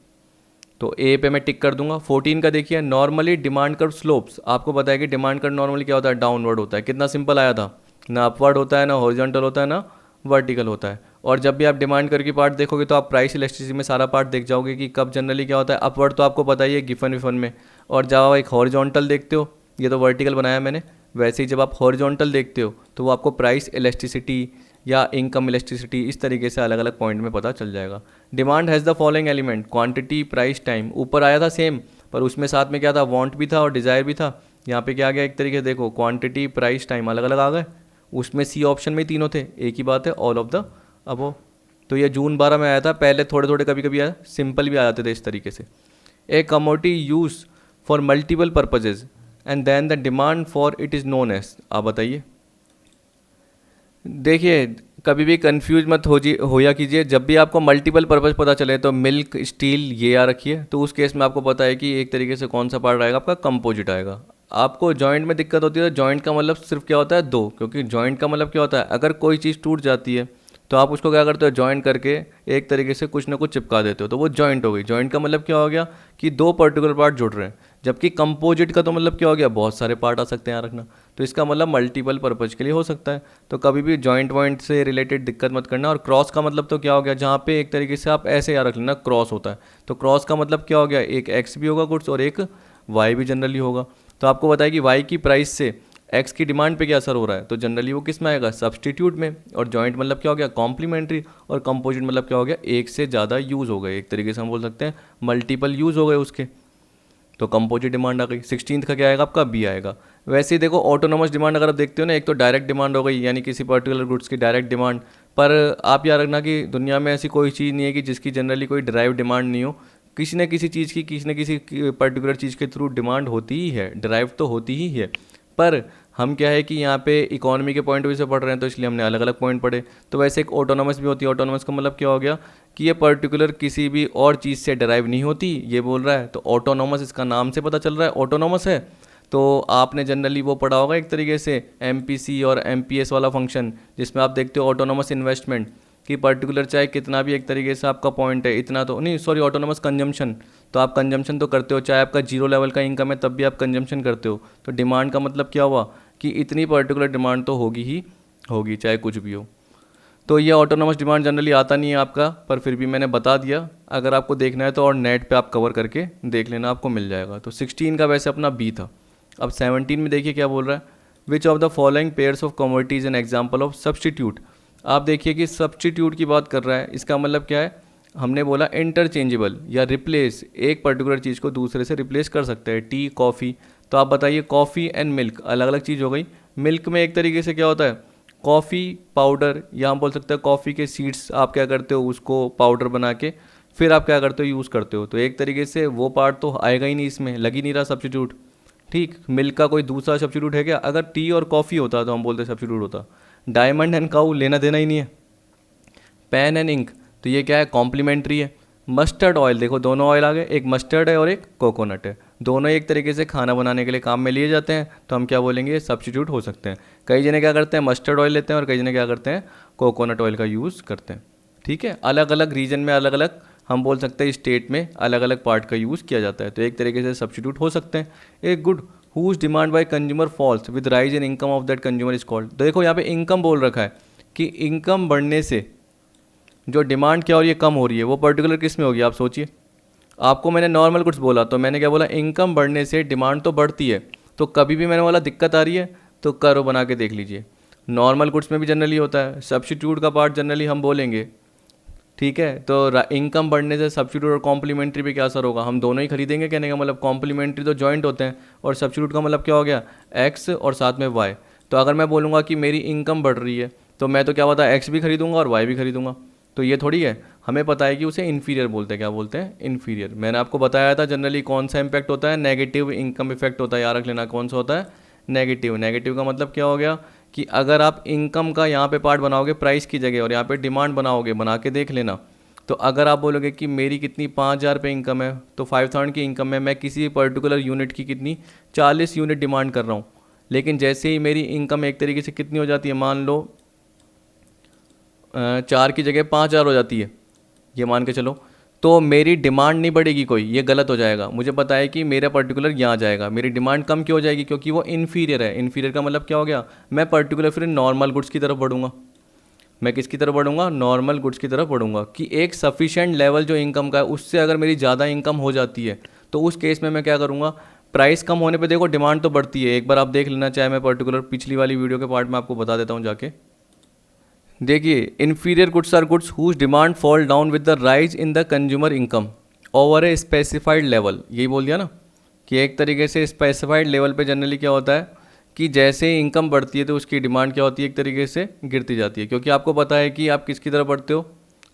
तो ए पे मैं टिक कर दूंगा। 14 का देखिए, नॉर्मली डिमांड कर्व स्लोप्स, आपको पता है कि डिमांड कर्व नॉर्मली क्या होता है, डाउनवर्ड होता है। कितना सिंपल आया था, ना अपवर्ड होता है, ना हॉरिजॉन्टल होता है, ना वर्टिकल होता है। और जब भी आप डिमांड कर्व की पार्ट देखोगे तो आप प्राइस इलास्टिसिटी में सारा पार्ट देख जाओगे कि कब जनरली क्या होता है, अपवर्ड तो आपको पता ही है गिफन विफन में, और जब आप एक हॉरिजॉन्टल देखते हो, ये तो वर्टिकल बनाया मैंने, वैसे ही जब आप हॉरिजॉन्टल देखते हो तो वो आपको प्राइस इलास्टिसिटी या इनकम इलास्टिसिटी इस तरीके से अलग अलग पॉइंट में पता चल जाएगा। Demand has the following element, quantity, price, time. ऊपर आया था सेम, पर उसमें साथ में क्या था, वांट भी था और डिज़ायर भी था। यहाँ पे क्या आ गया, एक तरीके से देखो क्वांटिटी, प्राइस, टाइम अलग अलग आ गए। उसमें सी ऑप्शन में ही तीनों थे, एक ही बात है, ऑल ऑफ द अबव। तो ये जून 12 में आया था, पहले थोड़े थोड़े कभी कभी आया सिंपल भी आ जाते थे इस तरीके से। A commodity use for multiple purposes and then the demand for it is known as. आप बताइए, देखिए कभी भी कंफ्यूज मत होया कीजिए। जब भी आपको मल्टीपल पर्पज़ पता चले, तो मिल्क, स्टील ये आ रखिए, तो उस केस में आपको पता है कि एक तरीके से कौन सा पार्ट आएगा, आपका कंपोजिट आएगा। आपको जॉइंट में दिक्कत होती है, तो जॉइंट का मतलब सिर्फ क्या होता है, दो, क्योंकि जॉइंट का मतलब क्या होता है, अगर कोई चीज़ टूट जाती है तो आप उसको क्या करते हो, जॉइंट करके एक तरीके से कुछ ना कुछ चिपका देते हो, तो वो जॉइंट हो गई। जॉइंट का मतलब क्या हो गया कि दो पर्टिकुलर पार्ट जुड़ रहे हैं, जबकि कंपोजिट का तो मतलब क्या हो गया, बहुत सारे पार्ट आ सकते हैं, यहाँ रखना। तो इसका मतलब मल्टीपल पर्पज के लिए हो सकता है। तो कभी भी जॉइंट वॉइंट से रिलेटेड दिक्कत मत करना। और क्रॉस का मतलब तो क्या हो गया, जहाँ पे एक तरीके से आप ऐसे याद रख लेना, क्रॉस होता है, तो क्रॉस का मतलब क्या हो गया, एक एक्स भी होगा गुड्स और एक वाई भी जनरली होगा। तो आपको बताया कि वाई की प्राइस से एक्स की डिमांड पे क्या असर हो रहा है, तो जनरली वो किस में आएगा, सब्सटीट्यूट में। और जॉइंट मतलब क्या हो गया, कॉम्प्लीमेंट्री। और कंपोजिट मतलब क्या हो गया, एक से ज़्यादा यूज़ हो गए, एक तरीके से हम बोल सकते हैं मल्टीपल यूज़ हो गए उसके, तो कंपोजिट डिमांड आ गई। 16th का क्या आएगा आपका, बी आएगा। वैसे ही देखो ऑटोनोमस डिमांड अगर आप देखते हो ना, एक तो डायरेक्ट डिमांड हो गई, यानी किसी पर्टिकुलर गुड्स की डायरेक्ट डिमांड। पर आप याद रखना कि दुनिया में ऐसी कोई चीज़ नहीं है कि जिसकी जनरली कोई ड्राइव डिमांड नहीं हो। किसी न किसी चीज़ की किसी न किसी पर्टिकुलर चीज़ के थ्रू डिमांड होती ही है, ड्राइव तो होती ही है। पर हम क्या है कि यहाँ पे इकोनॉमी के पॉइंट ऑफ व्यू से पढ़ रहे हैं, तो इसलिए हमने अलग अलग पॉइंट पढ़े। तो वैसे एक ऑटोनोमस भी होती है। ऑटोनोमस का मतलब क्या हो गया कि ये पर्टिकुलर किसी भी और चीज़ से डराइव नहीं होती, ये बोल रहा है। तो ऑटोनोमस इसका नाम से पता चल रहा है ऑटोनोमस है। तो आपने जनरली वो पढ़ा होगा एक तरीके से एमपीसी और एमपीएस वाला फंक्शन, जिसमें आप देखते हो ऑटोनोमस इन्वेस्टमेंट कि पर्टिकुलर चाहे कितना भी एक तरीके से आपका पॉइंट है, इतना तो नहीं, सॉरी ऑटोनोमस कंजम्पशन, तो आप कंजम्पशन तो करते हो, चाहे आपका जीरो लेवल का इनकम है तब भी आप कंजम्पशन करते हो। तो डिमांड का मतलब क्या हुआ कि इतनी पर्टिकुलर डिमांड तो होगी ही होगी, चाहे कुछ भी हो। तो ये ऑटोनोमस डिमांड जनरली आता नहीं है आपका, पर फिर भी मैंने बता दिया। अगर आपको देखना है तो और नेट पे आप कवर करके देख लेना, आपको मिल जाएगा। तो 16 का वैसे अपना बी था। अब 17 में देखिए क्या बोल रहा है, which of the following pairs of commodities an example of substitute. आप देखिए कि सब्सटीट्यूट की बात कर रहा है, इसका मतलब क्या है, हमने बोला इंटरचेंजेबल या रिप्लेस, एक पर्टिकुलर चीज़ को दूसरे से रिप्लेस कर सकते हैं, टी, कॉफ़ी। तो आप बताइए कॉफ़ी एंड मिल्क अलग अलग चीज़ हो गई। मिल्क में एक तरीके से क्या होता है, कॉफ़ी पाउडर, या हम बोल सकते हैं कॉफ़ी के सीड्स आप क्या करते हो, उसको पाउडर बना के फिर आप क्या करते हो, यूज़ करते हो। तो एक तरीके से वो पार्ट तो आएगा ही नहीं, इसमें लग ही नहीं रहा सब्स्टिट्यूट। ठीक, मिल्क का कोई दूसरा सब्स्टिट्यूट है क्या, अगर टी और कॉफ़ी होता तो हम बोलते सब्स्टिट्यूट होता। डायमंड एंड काऊ लेना देना ही नहीं है। पेन एंड इंक, तो ये क्या है, कॉम्प्लीमेंट्री है। मस्टर्ड ऑयल, देखो दोनों ऑयल आ गए, एक मस्टर्ड है और एक कोकोनट है, दोनों एक तरीके से खाना बनाने के लिए काम में लिए जाते हैं, तो हम क्या बोलेंगे, सब्स्टिट्यूट हो सकते हैं। कई जने क्या करते हैं, मस्टर्ड ऑयल लेते हैं, और कई जने क्या करते हैं, कोकोनट ऑयल का यूज़ करते हैं। ठीक है, अलग अलग रीजन में अलग अलग, हम बोल सकते हैं स्टेट में अलग अलग पार्ट का यूज़ किया जाता है, तो एक तरीके से सब्स्टिट्यूट हो सकते हैं। एक good, whose demand by consumer falls with rise in income of that consumer is called. देखो यहाँ पे इनकम बोल रखा है कि इनकम बढ़ने से जो डिमांड क्या हो रही है, कम हो रही है, वो पर्टिकुलर किस में होगी, आप सोचिए। आपको मैंने नॉर्मल गुड्स बोला तो मैंने क्या बोला, इनकम बढ़ने से डिमांड तो बढ़ती है, तो कभी भी मैंने बोला दिक्कत आ रही है तो कर्व बना के देख लीजिए। नॉर्मल गुड्स में भी जनरली होता है, सब्स्टिट्यूट का पार्ट जनरली हम बोलेंगे, ठीक है। तो इनकम बढ़ने से सब्स्टिट्यूट और कॉम्प्लीमेंट्री पे क्या असर होगा, हम दोनों ही खरीदेंगे, कहने का मतलब कॉम्प्लीमेंट्री तो जॉइंट होते हैं और सब्स्टिट्यूट का मतलब क्या हो गया, एक्स और साथ में वाई। तो अगर मैं बोलूँगा कि मेरी इनकम बढ़ रही है तो मैं तो क्या पता एक्स भी खरीदूंगा और वाई भी खरीदूंगा, तो ये थोड़ी है, हमें पता है कि उसे इन्फीरियर बोलते हैं। क्या बोलते हैं, इन्फीरियर। मैंने आपको बताया था जनरली कौन सा इम्पैक्ट होता है, नेगेटिव इनकम इफेक्ट होता है, याद रख लेना कौन सा होता है, नेगेटिव। नेगेटिव का मतलब क्या हो गया कि अगर आप इनकम का यहाँ पे पार्ट बनाओगे प्राइस की जगह और यहाँ पे डिमांड बनाओगे, बना के देख लेना, तो अगर आप बोलोगे कि मेरी कितनी 5,000 पे इनकम है तो 5,000 की इनकम है, मैं किसी पर्टिकुलर यूनिट की कितनी 40 यूनिट डिमांड कर रहा हूँ, लेकिन जैसे ही मेरी इनकम एक तरीके से कितनी हो जाती है, मान लो 4 की जगह 5,000 हो जाती है, ये मान के चलो, तो मेरी डिमांड नहीं बढ़ेगी कोई, ये गलत हो जाएगा। मुझे पता है कि मेरा पर्टिकुलर यहाँ जाएगा, मेरी डिमांड कम क्यों हो जाएगी, क्योंकि वो इन्फीरियर है। इन्फीरियर का मतलब क्या हो गया, मैं पर्टिकुलर फिर नॉर्मल गुड्स की तरफ बढ़ूंगा। मैं किसकी तरफ बढ़ूंगा, नॉर्मल गुड्स की तरफ बढ़ूंगा, कि एक सफिशेंट लेवल जो इनकम का है उससे अगर मेरी ज़्यादा इनकम हो जाती है तो उस केस में मैं क्या करूँगा, प्राइस कम होने पे देखो डिमांड तो बढ़ती है, एक बार आप देख लेना, चाहे मैं पर्टिकुलर पिछली वाली वीडियो के पार्ट में आपको बता देता हूँ जाके। देखिए, inferior goods are goods whose demand fall down with the rise in the consumer income over a specified level. यही बोल दिया ना कि एक तरीके से स्पेसिफाइड लेवल पे जनरली क्या होता है कि जैसे ही इनकम बढ़ती है तो उसकी डिमांड क्या होती है, एक तरीके से गिरती जाती है, क्योंकि आपको पता है कि आप किसकी तरफ बढ़ते हो,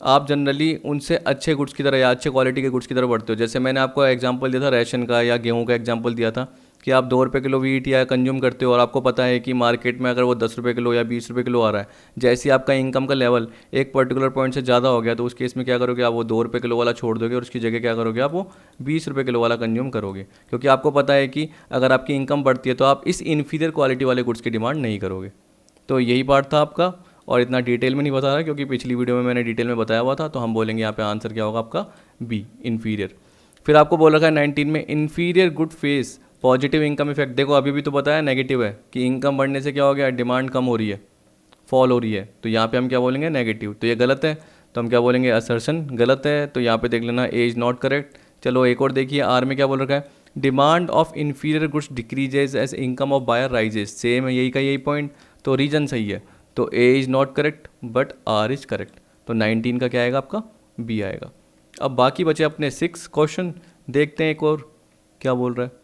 आप जनरली उनसे अच्छे गुड्स की तरह या अच्छे क्वालिटी के गुड्स की तरफ बढ़ते हो। जैसे मैंने आपको एग्जांपल दिया था रेशन का या गेहूं का एग्जांपल दिया था कि आप 2 रुपये किलो वीट या कंज्यूम करते हो और आपको पता है कि मार्केट में अगर वो 10 रुपये किलो या 20 रुपये किलो आ रहा है, जैसे ही आपका इनकम का लेवल एक पर्टिकुलर पॉइंट से ज़्यादा हो गया तो उस केस में क्या करोगे, आप वो 2 रुपये किलो वाला छोड़ दोगे और उसकी जगह क्या करोगे, आप वो 20 रुपये किलो वाला कंज्यूम करोगे, क्योंकि आपको पता है कि अगर आपकी इनकम बढ़ती है तो आप इस इन्फीरियर क्वालिटी वाले गुड्स की डिमांड नहीं करोगे। तो यही पार्ट था आपका, और इतना डिटेल में नहीं बता रहा क्योंकि पिछली वीडियो में मैंने डिटेल में बताया हुआ था, तो हम बोलेंगे यहाँ पे आंसर क्या होगा आपका, बी, इन्फीरियर। फिर आपको बोल रखा है 19 में, inferior good face positive income effect. देखो अभी भी तो बताया नेगेटिव है कि इनकम बढ़ने से क्या हो गया, डिमांड कम हो रही है, फॉल हो रही है, तो यहाँ पे हम क्या बोलेंगे, नेगेटिव। तो ये गलत है, तो हम क्या बोलेंगे, असर्शन गलत है, तो यहाँ पे देख लेना ए इज नॉट करेक्ट। चलो एक और देखिए, आर में क्या बोल रखा है, demand of inferior goods decreases as income of buyer rises. Same है, यही का यही पॉइंट, तो रीजन सही है, तो A is not correct but R is correct. तो 19 का क्या आएगा आपका, बी आएगा। अब बाकी बचे अपने 6 क्वेश्चन, देखते हैं एक और क्या बोल रहा है।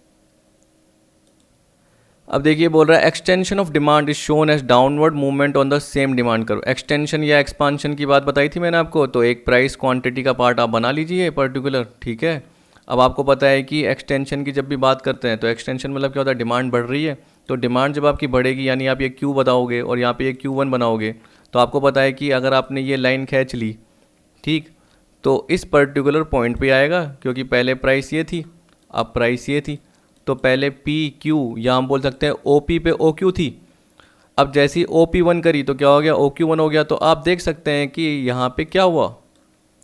अब देखिए बोल रहा है extension of demand is shown as downward movement on the same demand curve. Extension या एक्सपांशन की बात बताई थी मैंने आपको, तो एक प्राइस क्वांटिटी का पार्ट आप बना लीजिए पर्टिकुलर, ठीक है। अब आपको पता है कि एक्सटेंशन की जब भी बात करते हैं तो एक्सटेंशन मतलब क्या होता है, डिमांड बढ़ रही है, तो डिमांड जब आपकी बढ़ेगी यानी आप ये क्यू बताओगे और यहाँ पे ये Q1 बनाओगे, तो आपको पता है कि अगर आपने ये लाइन खींच ली, ठीक, तो इस पर्टिकुलर पॉइंट पे आएगा, क्योंकि पहले प्राइस ये थी अब प्राइस ये थी, तो पहले PQ या हम बोल सकते हैं OP पे OQ थी, अब जैसी OP1 करी तो क्या हो गया, OQ1 हो गया। तो आप देख सकते हैं कि यहाँ पे क्या हुआ,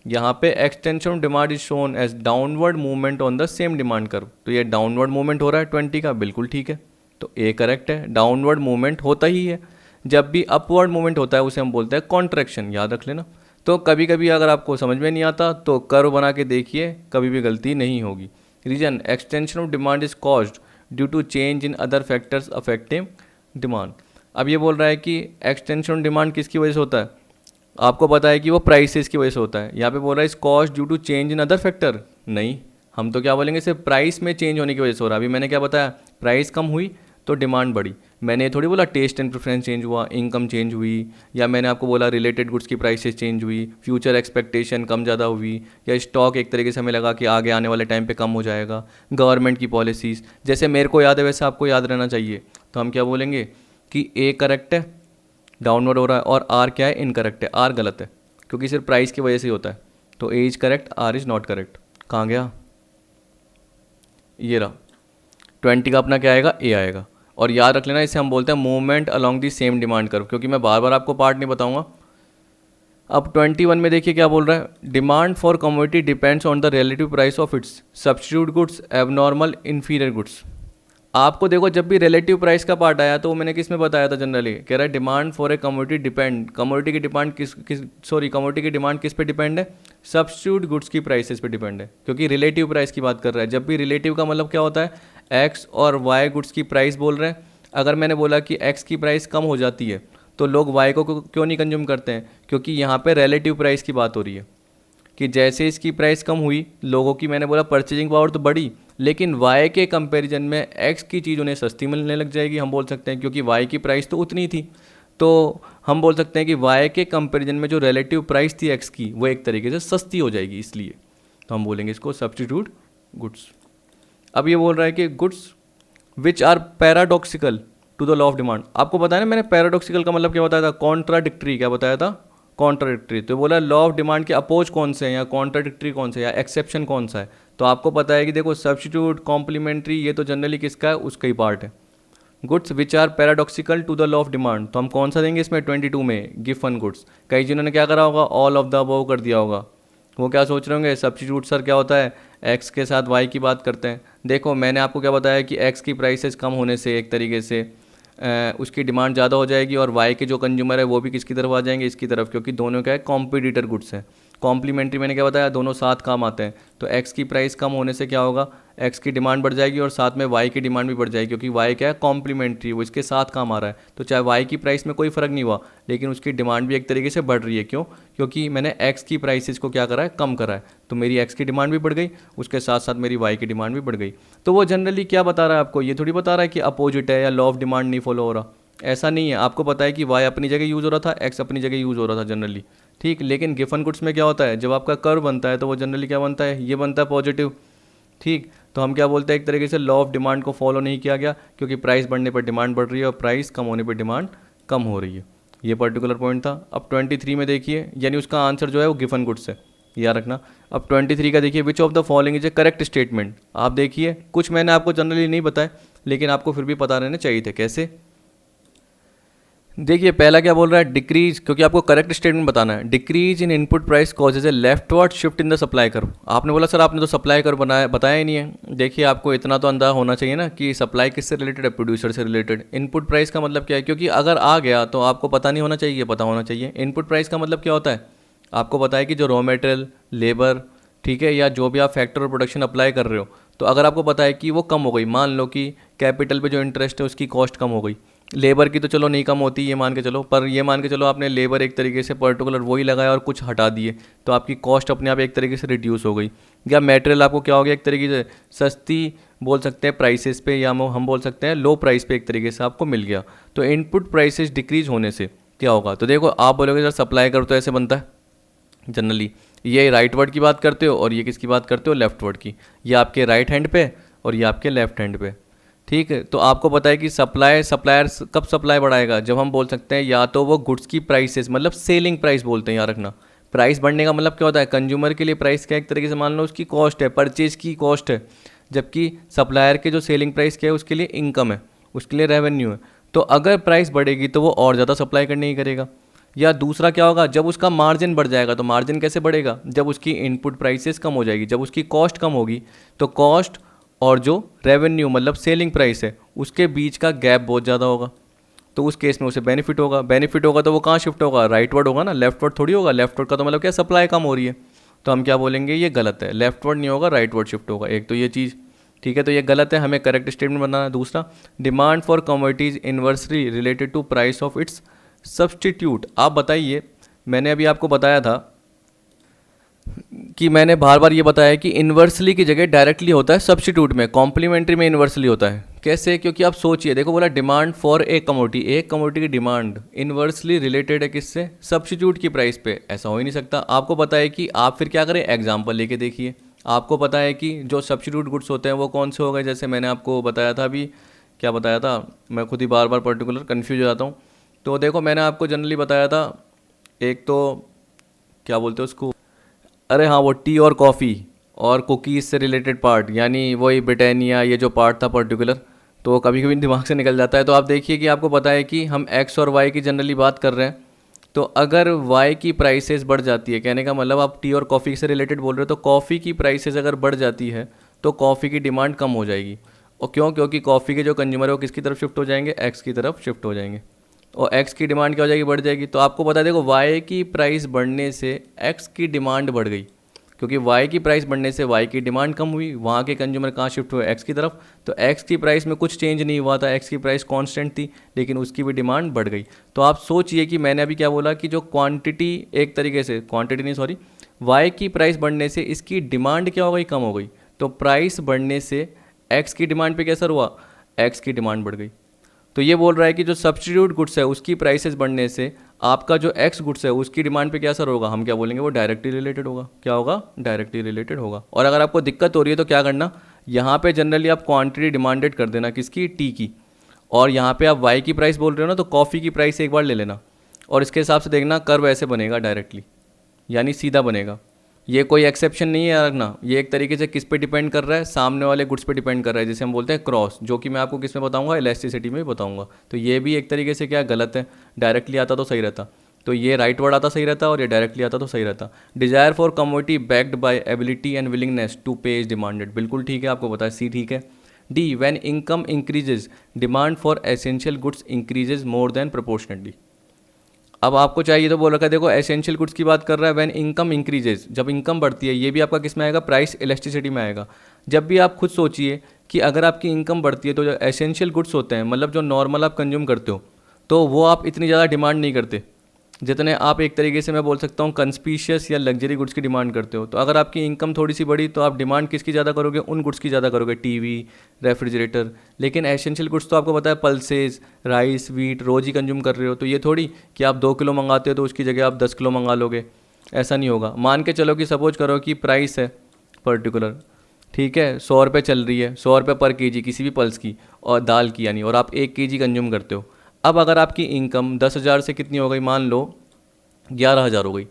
यहाँ पे extension demand is shown as downward movement on the same demand curve. तो ये डाउनवर्ड मूवमेंट हो रहा है 20 का, बिल्कुल ठीक है, तो ए करेक्ट है। डाउनवर्ड मूवमेंट होता ही है, जब भी अपवर्ड मूवमेंट होता है उसे हम बोलते हैं कॉन्ट्रैक्शन, याद रख लेना। तो कभी कभी अगर आपको समझ में नहीं आता तो कर्व बना के देखिए, कभी भी गलती नहीं होगी। Reason, extension of demand is caused due to change in other factors affecting demand. अब ये बोल रहा है कि एक्सटेंशन ऑफ डिमांड किसकी वजह से होता है, आपको पता है कि वो प्राइसेस की वजह से होता है। यहाँ पे बोल रहा है is caused due to change in other factor, नहीं, हम तो क्या बोलेंगे, सिर्फ प्राइस में चेंज होने की वजह से हो रहा है। अभी मैंने क्या बताया, प्राइस कम हुई तो डिमांड बढ़ी, मैंने थोड़ी बोला टेस्ट एंड प्रेफरेंस चेंज हुआ, इनकम चेंज हुई, या मैंने आपको बोला रिलेटेड गुड्स की प्राइसेस चेंज हुई, फ्यूचर एक्सपेक्टेशन कम ज़्यादा हुई, या स्टॉक एक तरीके से हमें लगा कि आगे आने वाले टाइम पे कम हो जाएगा, गवर्नमेंट की पॉलिसीज़, जैसे मेरे को याद है वैसे आपको याद रहना चाहिए। तो हम क्या बोलेंगे कि ए करेक्ट है, डाउनवर्ड हो रहा है, और आर क्या है, इनकरेक्ट है, आर गलत है, क्योंकि सिर्फ प्राइस की वजह से होता है। तो A is correct, R is not correct. कहाँ गया, ये रहा 20 का अपना क्या आएगा, ए आएगा। और याद रख लेना इसे हम बोलते हैं movement along the same demand curve, क्योंकि मैं बार बार आपको पार्ट नहीं बताऊंगा। अब 21 में देखिए क्या बोल रहा है, demand for commodity depends on the relative price of it's substitute goods abnormal inferior goods. आपको देखो जब भी रिलेटिव प्राइस का पार्ट आया तो वो मैंने किस में बताया था, जनरली कह रहा है demand for a commodity depend, commodity की डिमांड कमोडिटी की डिमांड किस पे डिपेंड है, सब्स्टिट्यूट गुड्स की प्राइसेस पे डिपेंड है, क्योंकि रिलेटिव प्राइस की बात कर रहा है। जब भी रिलेटिव का मतलब क्या होता है, एक्स और वाई गुड्स की प्राइस बोल रहे हैं। अगर मैंने बोला कि एक्स की प्राइस कम हो जाती है तो लोग वाई को क्यों नहीं कंज्यूम करते हैं, क्योंकि यहाँ पे रिलेटिव प्राइस की बात हो रही है कि जैसे इसकी प्राइस कम हुई, लोगों की मैंने बोला परचेजिंग पावर तो बढ़ी, लेकिन वाई के कंपैरिजन में एक्स की चीज़ उन्हें सस्ती मिलने लग जाएगी, हम बोल सकते हैं, क्योंकि वाई की प्राइस तो उतनी थी। तो हम बोल सकते हैं कि वाई के कंपैरिजन में जो रिलेटिव प्राइस थी एक्स की, वो एक तरीके से सस्ती हो जाएगी, इसलिए तो हम बोलेंगे इसको सब्स्टिट्यूट गुड्स। अब ये बोल रहा है कि goods which are paradoxical to the law of demand. आपको बताया ना मैंने पैराडॉक्सिकल का मतलब क्या बताया था, कॉन्ट्राडिक्टरी। क्या बताया था, कॉन्ट्राडिक्टरी। तो बोला लॉ ऑफ डिमांड के अपोज कौन से हैं, या कॉन्ट्राडिक्टरी कौन से, या एक्सेप्शन कौन सा है। तो आपको पता है कि देखो सब्स्टिट्यूट, कॉम्प्लीमेंट्री, ये तो जनरली किसका है, उसका ही पार्ट है। Goods which are paradoxical to the law of demand, तो हम कौन सा देंगे इसमें, 22 में गिवन गुड्स। कई जिन्होंने क्या करा होगा, ऑल ऑफ द अबव कर दिया होगा। वो क्या सोच रहे होंगे, सब्स्टिट्यूट सर क्या होता है, एक्स के साथ वाई की बात करते हैं। देखो मैंने आपको क्या बताया कि एक्स की प्राइसेस कम होने से एक तरीके से उसकी डिमांड ज़्यादा हो जाएगी, और वाई के जो कंज्यूमर है वो भी किसकी तरफ आ जाएंगे, इसकी तरफ, क्योंकि दोनों क्या है, कॉम्पिटिटर गुड्स हैं। कॉम्प्लीमेंट्री मैंने क्या बताया, दोनों साथ काम आते हैं। तो एक्स की प्राइस कम होने से क्या होगा, एक्स की डिमांड बढ़ जाएगी और साथ में वाई की डिमांड भी बढ़ जाएगी, क्योंकि वाई क्या है, कॉम्प्लीमेंट्री, वो इसके साथ काम आ रहा है। तो चाहे वाई की प्राइस में कोई फ़र्क नहीं हुआ, लेकिन उसकी डिमांड भी एक तरीके से बढ़ रही है। क्यों, क्योंकि मैंने एक्स की प्राइसेस को क्या करा है, कम करा है। तो मेरी एक्स की डिमांड भी बढ़ गई, उसके साथ साथ मेरी वाई की डिमांड भी बढ़ गई। तो वो जनरली क्या बता रहा है आपको, ये थोड़ी बता रहा है कि अपोजिट है या लॉ ऑफ डिमांड नहीं फॉलो हो रहा। ऐसा नहीं है, आपको पता है कि वाई अपनी जगह यूज़ हो रहा था, एक्स अपनी जगह यूज़ हो रहा था जनरली, ठीक। लेकिन गिवन गुड्स में क्या होता है, जब आपका कर्व बनता है तो वो जनरली क्या बनता है, ये बनता है पॉजिटिव, ठीक। तो हम क्या बोलते हैं, एक तरीके से लॉ ऑफ डिमांड को फॉलो नहीं किया गया, क्योंकि प्राइस बढ़ने पर डिमांड बढ़ रही है और प्राइस कम होने पर डिमांड कम हो रही है। ये पर्टिकुलर पॉइंट था। अब 23 में देखिए, यानी उसका आंसर जो है वो गिवन गुड्स है, याद रखना। अब 23 का देखिए, विच of the following is A correct statement. आप देखिए, कुछ मैंने आपको जनरली नहीं बताया, लेकिन आपको फिर भी पता रहने चाहिए थे। कैसे, देखिए पहला क्या बोल रहा है, डिक्रीज, क्योंकि आपको करेक्ट स्टेटमेंट बताना है। Decrease in input price causes A leftward shift in the supply curve. आपने बोला सर आपने तो सप्लाई कर्व बताया ही नहीं है। देखिए आपको इतना तो अंदाजा होना चाहिए ना कि सप्लाई किससे रिलेटेड है, प्रोड्यूसर से रिलेटेड। इनपुट प्राइस का मतलब क्या है, क्योंकि अगर आ गया तो आपको पता नहीं होना चाहिए, पता होना चाहिए। इनपुट प्राइस का मतलब क्या होता है, आपको पता है कि जो रॉ मटेरियल, लेबर, ठीक है, या जो भी आप फैक्टर और प्रोडक्शन अप्लाई कर रहे हो, तो अगर आपको पता है कि वो कम हो गई, मान लो कि कैपिटल पे जो इंटरेस्ट है उसकी कॉस्ट कम हो गई, लेबर की तो चलो नहीं कम होती, ये मान के चलो, पर ये मान के चलो आपने लेबर एक तरीके से पर्टिकुलर वही लगाया और कुछ हटा दिए, तो आपकी कॉस्ट अपने आप एक तरीके से रिड्यूस हो गई। या मटेरियल आपको क्या हो गया, एक तरीके से सस्ती बोल सकते हैं प्राइसेस पे, या हम बोल सकते हैं लो प्राइस पे एक तरीके से आपको मिल गया। तो इनपुट प्राइसेस डिक्रीज होने से क्या होगा, तो देखो आप बोलोगे सर सप्लाई कर तो ऐसे बनता है जनरली, ये राइट वर्ड की बात करते हो और ये किसकी बात करते हो, लेफ्ट वर्ड की। ये आपके राइट हैंड पे और ये आपके लेफ्ट हैंड पे, ठीक है। तो आपको पता है कि सप्लायर कब सप्लाई बढ़ाएगा, जब हम बोल सकते हैं या तो वो गुड्स की प्राइसेस, मतलब सेलिंग प्राइस बोलते हैं, याद रखना। प्राइस बढ़ने का मतलब क्या होता है, कंज्यूमर के लिए प्राइस क्या एक तरीके से मान लो उसकी कॉस्ट है, परचेज की कॉस्ट है, जबकि सप्लायर के जो सेलिंग प्राइस क्या है उसके लिए इनकम है, उसके लिए रेवेन्यू है। तो अगर प्राइस बढ़ेगी तो वो और ज़्यादा सप्लाई करने ही करेगा। या दूसरा क्या होगा, जब उसका मार्जिन बढ़ जाएगा, तो मार्जिन कैसे बढ़ेगा, जब उसकी इनपुट प्राइसेस कम हो जाएगी, जब उसकी कॉस्ट कम होगी, तो कॉस्ट और जो रेवेन्यू मतलब सेलिंग प्राइस है उसके बीच का गैप बहुत ज़्यादा होगा, तो उस केस में उसे बेनिफिट होगा। बेनिफिट होगा तो वो कहाँ शिफ्ट होगा, राइट वर्ड होगा ना, लेफ्ट वर्ड थोड़ी होगा। लेफ्ट वर्ड का तो मतलब क्या, सप्लाई कम हो रही है, तो हम क्या बोलेंगे, ये गलत है, लेफ्ट वर्ड नहीं होगा, राइट वर्ड शिफ्ट होगा। एक तो ये चीज़, ठीक है, तो ये गलत है, हमें करेक्ट स्टेटमेंट बनाना है। दूसरा, demand for commodities inversely related to price of its substitute. आप बताइए, मैंने अभी आपको बताया था कि मैंने बार बार ये बताया कि इन्वर्सली की जगह डायरेक्टली होता है सब्स्टिट्यूट में, कॉम्प्लीमेंट्री में इन्वर्सली होता है। कैसे, क्योंकि आप सोचिए, देखो बोला डिमांड फॉर एक कमोडिटी, एक कमोडिटी की डिमांड इन्वर्सली रिलेटेड है किससे, सब्स्टिट्यूट की प्राइस पे। ऐसा हो ही नहीं सकता। आपको पता है कि आप फिर क्या करें, एग्जाम्पल लेके देखिए। आपको पता है कि जो सब्स्टिट्यूट गुड्स होते हैं वो कौन से हो गए, जैसे मैंने आपको बताया था अभी, क्या बताया था, मैं खुद ही बार बार पर्टिकुलर कन्फ्यूज हो जाता हूँ। तो देखो मैंने आपको जनरली बताया था, एक तो क्या बोलते हैं उसको, अरे हाँ, वो टी और कॉफ़ी और कुकीज़ से रिलेटेड पार्ट, यानी वही ब्रिटानिया, ये जो पार्ट था पर्टिकुलर, तो कभी कभी दिमाग से निकल जाता है। तो आप देखिए कि आपको पता है कि हम एक्स और वाई की जनरली बात कर रहे हैं, तो अगर वाई की प्राइसेस बढ़ जाती है, कहने का मतलब आप टी और कॉफ़ी से रिलेटेड बोल रहे हो, तो कॉफ़ी की प्राइसेस अगर बढ़ जाती है तो कॉफ़ी की डिमांड कम हो जाएगी। और क्यों, क्योंकि कॉफ़ी के जो कंज्यूमर है वो किसकी तरफ शिफ्ट हो जाएंगे, एक्स की तरफ शिफ्ट हो जाएंगे। और एक्स की डिमांड क्या हो जाएगी, बढ़ जाएगी। तो आपको पता है देखो वाई की प्राइस बढ़ने से एक्स की डिमांड बढ़ गई, क्योंकि वाई की प्राइस बढ़ने से वाई की डिमांड कम हुई, वहाँ के कंज्यूमर कहाँ शिफ्ट हुए, एक्स की तरफ। तो एक्स की प्राइस में कुछ चेंज नहीं हुआ था, एक्स की प्राइस कांस्टेंट थी, लेकिन उसकी भी डिमांड बढ़ गई। तो आप सोचिए कि मैंने अभी क्या बोला कि जो क्वांटिटी, एक तरीके से क्वांटिटी नहीं सॉरी, वाई की प्राइस बढ़ने से इसकी डिमांड क्या हो गई, कम हो गई। तो प्राइस बढ़ने से एक्स की डिमांड पे क्या असर हुआ, एक्स की डिमांड बढ़ गई। तो ये बोल रहा है कि जो सब्स्टिट्यूट गुड्स है उसकी प्राइसेस बढ़ने से आपका जो एक्स गुड्स है उसकी डिमांड पे क्या असर होगा, हम क्या बोलेंगे, वो डायरेक्टली रिलेटेड होगा। क्या होगा, डायरेक्टली रिलेटेड होगा। और अगर आपको दिक्कत हो रही है तो क्या करना, यहाँ पे जनरली आप क्वांटिटी डिमांडेड कर देना, किसकी, टी की, और यहाँ पे आप वाई की प्राइस बोल रहे हो ना, तो कॉफ़ी की प्राइस एक बार ले लेना और इसके हिसाब से देखना कर्व ऐसे बनेगा डायरेक्टली, यानी सीधा बनेगा। ये कोई एक्सेप्शन नहीं है यार रखना, ये एक तरीके से किस पे डिपेंड कर रहा है, सामने वाले गुड्स पे डिपेंड कर रहा है, जिसे हम बोलते हैं क्रॉस, जो कि मैं आपको किस में बताऊंगा, इलास्टिसिटी में बताऊंगा। तो ये भी एक तरीके से क्या गलत है, डायरेक्टली आता तो सही रहता, तो ये राइट वर्ड आता सही रहता और ये डायरेक्टली आता तो सही रहता। Desire for commodity backed by ability and willingness to pay is demanded, बिल्कुल ठीक है, आपको पता है, सी ठीक है। D, when income increases demand for essential goods increases more than proportionately. अब आपको चाहिए तो बोल रखा है, देखो एसेंशियल गुड्स की बात कर रहा है, व्हेन इनकम इंक्रीजेज, जब इनकम बढ़ती है, ये भी आपका किस में आएगा, प्राइस इलास्टिसिटी में आएगा। जब भी आप खुद सोचिए कि अगर आपकी इनकम बढ़ती है तो जो एसेंशियल गुड्स होते हैं, मतलब जो नॉर्मल आप कंज्यूम करते हो, तो वो आप इतनी ज़्यादा डिमांड नहीं करते जितने आप एक तरीके से मैं बोल सकता हूँ कंस्पीशियस या लग्जरी गुड्स की डिमांड करते हो। तो अगर आपकी इनकम थोड़ी सी बढ़ी तो आप डिमांड किसकी ज़्यादा करोगे, उन गुड्स की ज़्यादा करोगे, टीवी, रेफ्रिजरेटर। लेकिन एसेंशियल गुड्स तो आपको पता है पल्सेस, राइस, वीट रोज़ ही कंज्यूम कर रहे हो, तो ये थोड़ी कि आप 2 किलो मंगाते हो तो उसकी जगह आप 10 किलो मंगा लोगे, ऐसा नहीं होगा। मान के चलो कि सपोज करो कि प्राइस है पर्टिकुलर, ठीक है, 100 रुपये चल रही है, 100 रुपये पर केजी किसी भी पल्स की और दाल की यानी, और आप 1 केजी कंज्यूम करते हो। अब अगर आपकी इनकम 10,000 से कितनी हो गई, मान लो 11,000 हो गई,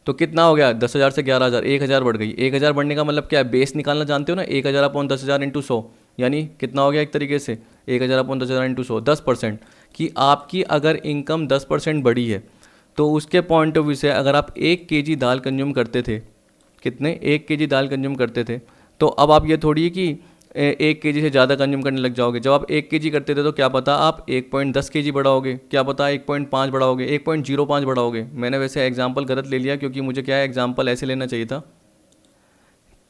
तो कितना हो गया, 10,000 से 11,000, 1,000 बढ़ गई। 1,000 बढ़ने का मतलब क्या है, बेस निकालना जानते हो ना, 1,000 अपॉन 10,000 इंटू 100, यानी कितना हो गया एक तरीके से 1,000 अपॉन 10,000 इंटू 100, 10%। कि आपकी अगर इनकम 10% बढ़ी है तो उसके पॉइंट ऑफ व्यू से अगर आप 1 केजी दाल कंज्यूम करते थे, कितने, 1 केजी दाल कंज्यूम करते थे, तो अब आप ये थोड़ी है कि 1 केजी से ज़्यादा कंज्यूम करने लग जाओगे। जब आप 1 केजी करते थे तो क्या पता आप 1.10 केजी बढ़ाओगे, क्या पता 1.5 बढ़ाओगे, 1.05 बढ़ाओगे। मैंने वैसे एग्जांपल गलत ले लिया क्योंकि मुझे क्या है, एग्जांपल ऐसे लेना चाहिए था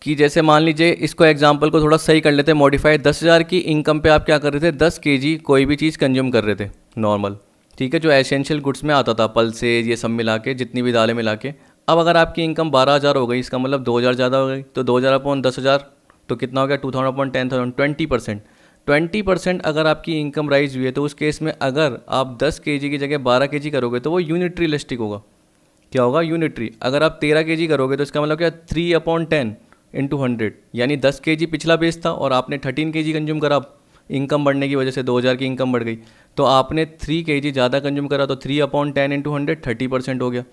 कि जैसे मान लीजिए इसको एग्जांपल को थोड़ा सही कर लेते हैं, मॉडिफाई। 10,000 की इनकम पे आप क्या कर रहे थे, 10 केजी कोई भी चीज़ कंज्यूम कर रहे थे नॉर्मल, ठीक है, जो एसेंशियल गुड्स में आता था, पल्सेज ये सब मिला के, जितनी भी दालें मिला के। अब अगर आपकी इनकम 12,000 हो गई, इसका मतलब 2,000 ज़्यादा हो गई, तो 2,000 अपॉन 10,000 तो कितना हो गया, 2,000 अपॉन 10,000, 20%। 20% अगर आपकी इनकम राइज हुई है तो उस केस में अगर आप 10 केजी की जगह 12 केजी करोगे तो वो यूनिटरी इलास्टिक होगा। क्या होगा, यूनिटरी। अगर आप 13 केजी करोगे तो इसका मतलब क्या, 3 अपॉन 10 इंटू 100, यानी 10 केजी पिछला बेस था और आपने 13 केजी कंज्यूम करा, इनकम बढ़ने की वजह से 2,000 की इनकम बढ़ गई, तो आपने 3 केजी ज़्यादा कंज्यूम करा, तो 3 अपॉन 10 इंटू 100 30% हो गया।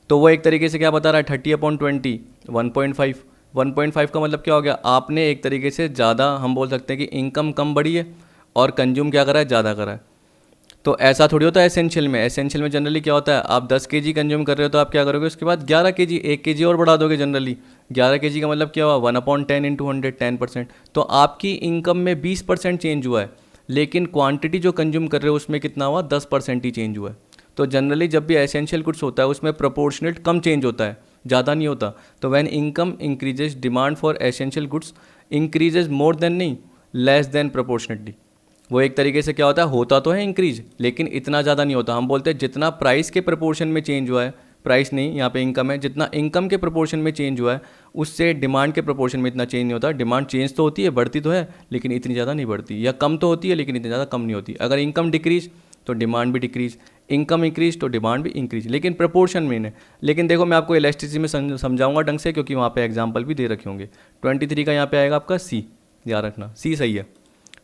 तो वो एक तरीके से क्या बता रहा है, 30 अपॉन 20 1.5। 1.5 का मतलब क्या हो गया, आपने एक तरीके से ज़्यादा, हम बोल सकते हैं कि इनकम कम बढ़ी है और कंज्यूम क्या करा है, ज़्यादा करा है। तो ऐसा थोड़ी होता है एसेंशियल में। एसेंशियल में जनरली क्या होता है, आप 10 केजी कंज्यूम कर रहे हो तो आप क्या करोगे, उसके बाद 11 केजी, 1 केजी और बढ़ा दोगे जनरली। 11 केजी का मतलब क्या हुआ, 1 अपॉन 10 इंटू 100 10%। तो आपकी इनकम में 20% चेंज हुआ है, लेकिन क्वांटिटी जो कंज्यूम कर रहे हो उसमें कितना हुआ, 10% ही चेंज हुआ है। तो जनरली जब भी एसेंशियल गुड्स होता है उसमें प्रोपोर्शनेट कम चेंज होता है, ज़्यादा नहीं होता। तो when income increases demand for essential goods increases more then नहीं, लेस देन प्रोपोर्शनेटली। वो एक तरीके से क्या होता तो है इंक्रीज, लेकिन इतना ज़्यादा नहीं होता। हम बोलते हैं जितना प्राइस के प्रोपोर्शन में चेंज हुआ है, प्राइस नहीं, यहाँ पे इनकम है, जितना इनकम के प्रोपोर्शन में चेंज हुआ है उससे डिमांड के प्रोपोर्शन में इतना चेंज नहीं होता। डिमांड चेंज तो होती है, बढ़ती तो है, लेकिन इतनी ज़्यादा नहीं बढ़ती, या कम तो होती है लेकिन इतनी ज़्यादा कम नहीं होती। अगर इनकम डिक्रीज तो डिमांड भी डिक्रीज, इनकम इंक्रीज तो डिमांड भी इंक्रीज, लेकिन प्रपोर्शन में नहीं। लेकिन देखो मैं आपको इलास्टिसिटी में समझाऊंगा ढंग से, क्योंकि वहाँ पे एग्जांपल भी दे रखे होंगे। 23 का यहाँ पे आएगा आपका सी, याद रखना सी सही है।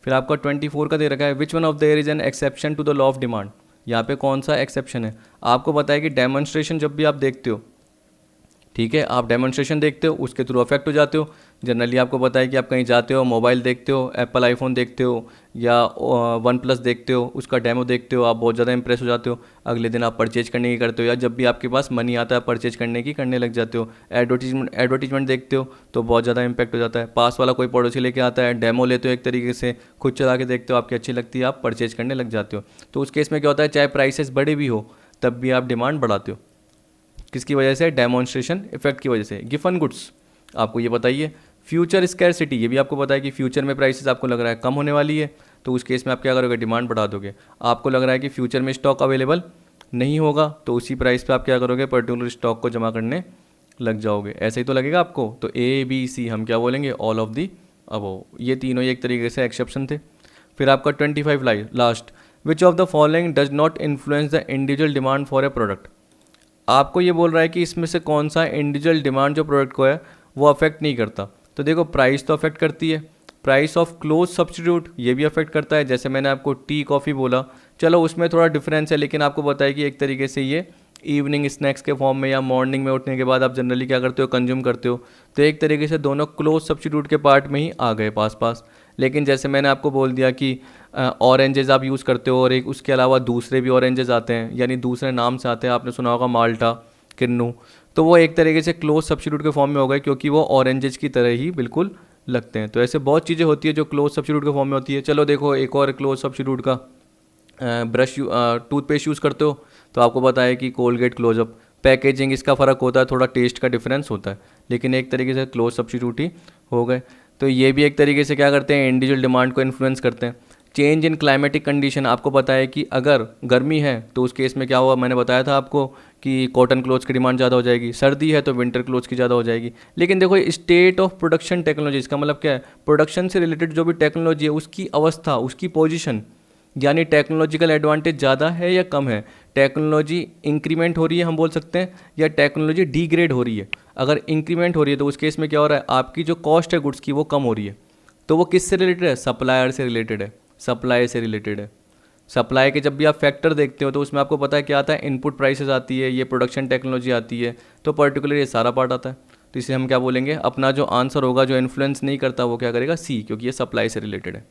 फिर आपका 24 का दे रखा है, which one of there is an exception to the law of demand. यहाँ पे कौन सा एक्सेप्शन है, आपको पता है कि डेमोन्स्ट्रेशन जब भी आप देखते हो, ठीक है, आप डेमोन्स्ट्रेशन देखते हो, उसके थ्रू अफेक्ट हो जाते हो। जनरली आपको पता है कि आप कहीं जाते हो, मोबाइल देखते हो, एप्पल आईफोन देखते हो या वन प्लस देखते हो, उसका डेमो देखते हो, आप बहुत ज़्यादा इंप्रेस हो जाते हो, अगले दिन आप परचेज करने की करते हो, या जब भी आपके पास मनी आता है परचेज करने की करने लग जाते हो। एडवर्टीजमेंट देखते हो तो बहुत ज़्यादा इंपैक्ट हो जाता है। पास वाला कोई पड़ोसी लेके आता है, डेमो लेते हो, एक तरीके से खुद चला के देखते हो, आपकी अच्छी लगती है, आप परचेज करने लग जाते हो। तो उस केस में क्या होता है, चाहे प्राइसेस बड़े भी हो तब भी आप डिमांड बढ़ाते हो। किसकी वजह से? डेमोन्स्ट्रेशन इफेक्ट की वजह से। गिफन गुड्स, आपको ये बताइए। फ्यूचर स्कैरसिटी, ये भी आपको पता है कि फ्यूचर में प्राइसेस आपको लग रहा है कम होने वाली है, तो उस केस में आप क्या करोगे, डिमांड बढ़ा दोगे। आपको लग रहा है कि फ्यूचर में स्टॉक अवेलेबल नहीं होगा, तो उसी प्राइस पे आप क्या करोगे, पर्टिकुलर स्टॉक को जमा करने लग जाओगे। ऐसे ही तो लगेगा आपको। तो ए बी सी हम क्या बोलेंगे, ऑल ऑफ दी अबव। ये तीनों ही एक तरीके से एक्सेप्शन थे। फिर आपका 25 last, which of the following does not influence the individual demand for A product. आपको ये बोल रहा है कि इसमें से कौन सा इंडिविजुअल डिमांड जो प्रोडक्ट को है वो अफेक्ट नहीं करता। तो देखो, प्राइस तो अफेक्ट करती है, प्राइस ऑफ क्लोज सब्स्टिट्यूट ये भी अफेक्ट करता है। जैसे मैंने आपको टी कॉफ़ी बोला, चलो उसमें थोड़ा डिफरेंस है, लेकिन आपको पता है कि एक तरीके से ये इवनिंग स्नैक्स के फॉर्म में या मॉर्निंग में उठने के बाद आप जनरली क्या करते हो, कंज्यूम करते हो। तो एक तरीके से दोनों क्लोज सब्स्टिट्यूट के पार्ट में ही आ गए पास पास। लेकिन जैसे मैंने आपको बोल दिया कि ऑरेंजेस आप यूज़ करते हो और एक उसके अलावा दूसरे भी ऑरेंजेस आते हैं, यानी दूसरे नाम से आते हैं, आपने सुना होगा माल्टा, किन्नू, तो वो एक तरीके से क्लोज सब्स्टिट्यूट के फॉर्म में हो गए, क्योंकि वो ऑरेंजेस की तरह ही बिल्कुल लगते हैं। तो ऐसे बहुत चीज़ें होती है जो क्लोज सब्स्टिट्यूट के फॉर्म में होती है। चलो देखो, एक और क्लोज सब्स्टिट्यूट का, टूथपेस्ट यूज़ करते हो तो आपको पता है कि कोलगेट क्लोजअप, पैकेजिंग इसका फ़र्क होता है, थोड़ा टेस्ट का डिफरेंस होता है, लेकिन एक तरीके से क्लोज सब्स्टिट्यूट ही हो गए। तो ये भी एक तरीके से क्या करते हैं, इंडिविजुअल डिमांड को इन्फ्लुएंस करते हैं। चेंज इन क्लाइमेटिक कंडीशन, आपको पता है कि अगर गर्मी है तो उस केस में क्या हुआ, मैंने बताया था आपको कि कॉटन क्लोथ्स की डिमांड ज़्यादा हो जाएगी, सर्दी है तो विंटर क्लोथ्स की ज़्यादा हो जाएगी। लेकिन देखो, स्टेट ऑफ प्रोडक्शन टेक्नोलॉजी, इसका मतलब क्या है, प्रोडक्शन से रिलेटेड जो भी टेक्नोलॉजी है उसकी अवस्था, उसकी पोजीशन, यानी टेक्नोलॉजिकल एडवांटेज ज़्यादा है या कम है, टेक्नोलॉजी इंक्रीमेंट हो रही है हम बोल सकते हैं, या टेक्नोलॉजी डिग्रेड हो रही है। अगर इंक्रीमेंट हो रही है तो उस केस में क्या हो रहा है, आपकी जो कॉस्ट है गुड्स की वो कम हो रही है। तो वो किससे रिलेटेड है, सप्लायर से रिलेटेड है, सप्लाई से रिलेटेड है। सप्लाई के जब भी आप फैक्टर देखते हो तो उसमें आपको पता है क्या आता है, इनपुट प्राइसेस आती है, ये प्रोडक्शन टेक्नोलॉजी आती है, तो पर्टिकुलर ये सारा पार्ट आता है। तो इसे हम क्या बोलेंगे, अपना जो आंसर होगा जो इन्फ्लुएंस नहीं करता वो क्या करेगा, सी, क्योंकि ये सप्लाई से रिलेटेड है।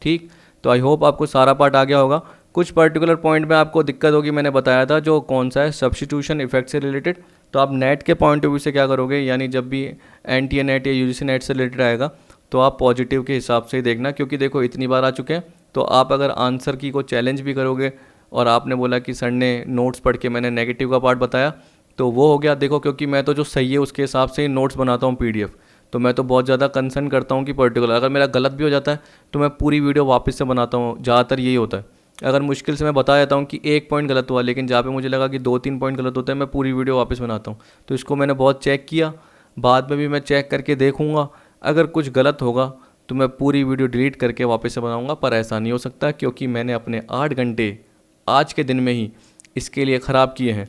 ठीक, तो आई होप आपको सारा पार्ट आ गया होगा। कुछ पर्टिकुलर पॉइंट में आपको दिक्कत होगी, मैंने बताया था, जो कौन सा है, सब्स्टिट्यूशन इफेक्ट से रिलेटेड। तो आप नेट के पॉइंट ऑफ व्यू से क्या करोगे, यानी जब भी एनटीए नेट या यूजीसी नेट से रिलेटेड आएगा तो आप पॉजिटिव के हिसाब से ही देखना, क्योंकि देखो इतनी बार आ चुके हैं, तो आप अगर आंसर की को चैलेंज भी करोगे और आपने बोला कि सर ने नोट्स पढ़ के मैंने नेगेटिव का पार्ट बताया, तो वो हो गया। देखो, क्योंकि मैं तो जो सही है उसके हिसाब से ही नोट्स बनाता हूँ पीडीएफ, तो मैं तो बहुत ज़्यादा कंसर्न करता हूँ कि पर्टिकुलर अगर मेरा गलत भी हो जाता है तो मैं पूरी वीडियो वापस से बनाता हूँ, ज़्यादातर यही होता है। अगर मुश्किल से मैं बता देता हूँ कि एक पॉइंट गलत हुआ, लेकिन जहाँ पे मुझे लगा कि 2-3 पॉइंट गलत होते हैं, मैं पूरी वीडियो वापस बनाता हूँ। तो इसको मैंने बहुत चेक किया, बाद में भी मैं चेक करके देखूँगा, अगर कुछ गलत होगा तो मैं पूरी वीडियो डिलीट करके वापस से बनाऊँगा। पर ऐसा नहीं हो सकता, क्योंकि मैंने अपने 8 घंटे आज के दिन में ही इसके लिए ख़राब किए हैं।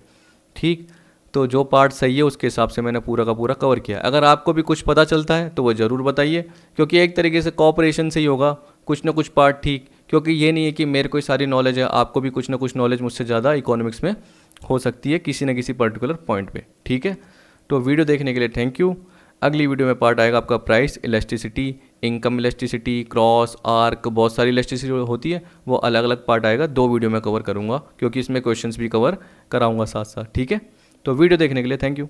ठीक, तो जो पार्ट सही है उसके हिसाब से मैंने पूरा का पूरा कवर किया। अगर आपको भी कुछ पता चलता है तो वो ज़रूर बताइए, क्योंकि एक तरीके से कॉपरेशन से ही होगा कुछ ना कुछ पार्ट। ठीक, क्योंकि ये नहीं है कि मेरे को सारी नॉलेज है, आपको भी कुछ ना कुछ नॉलेज मुझसे ज़्यादा इकोनॉमिक्स में हो सकती है किसी न किसी पर्टिकुलर पॉइंट पे। ठीक है, तो वीडियो देखने के लिए थैंक यू। अगली वीडियो में पार्ट आएगा आपका price elasticity, income elasticity, cross, arc, बहुत सारी इलास्टिसिटी होती है, वो अलग अलग पार्ट आएगा। 2 वीडियो में कवर करूँगा, क्योंकि इसमें क्वेश्चंस भी कवर कराऊँगा साथ साथ। ठीक है, तो वीडियो देखने के लिए थैंक यू।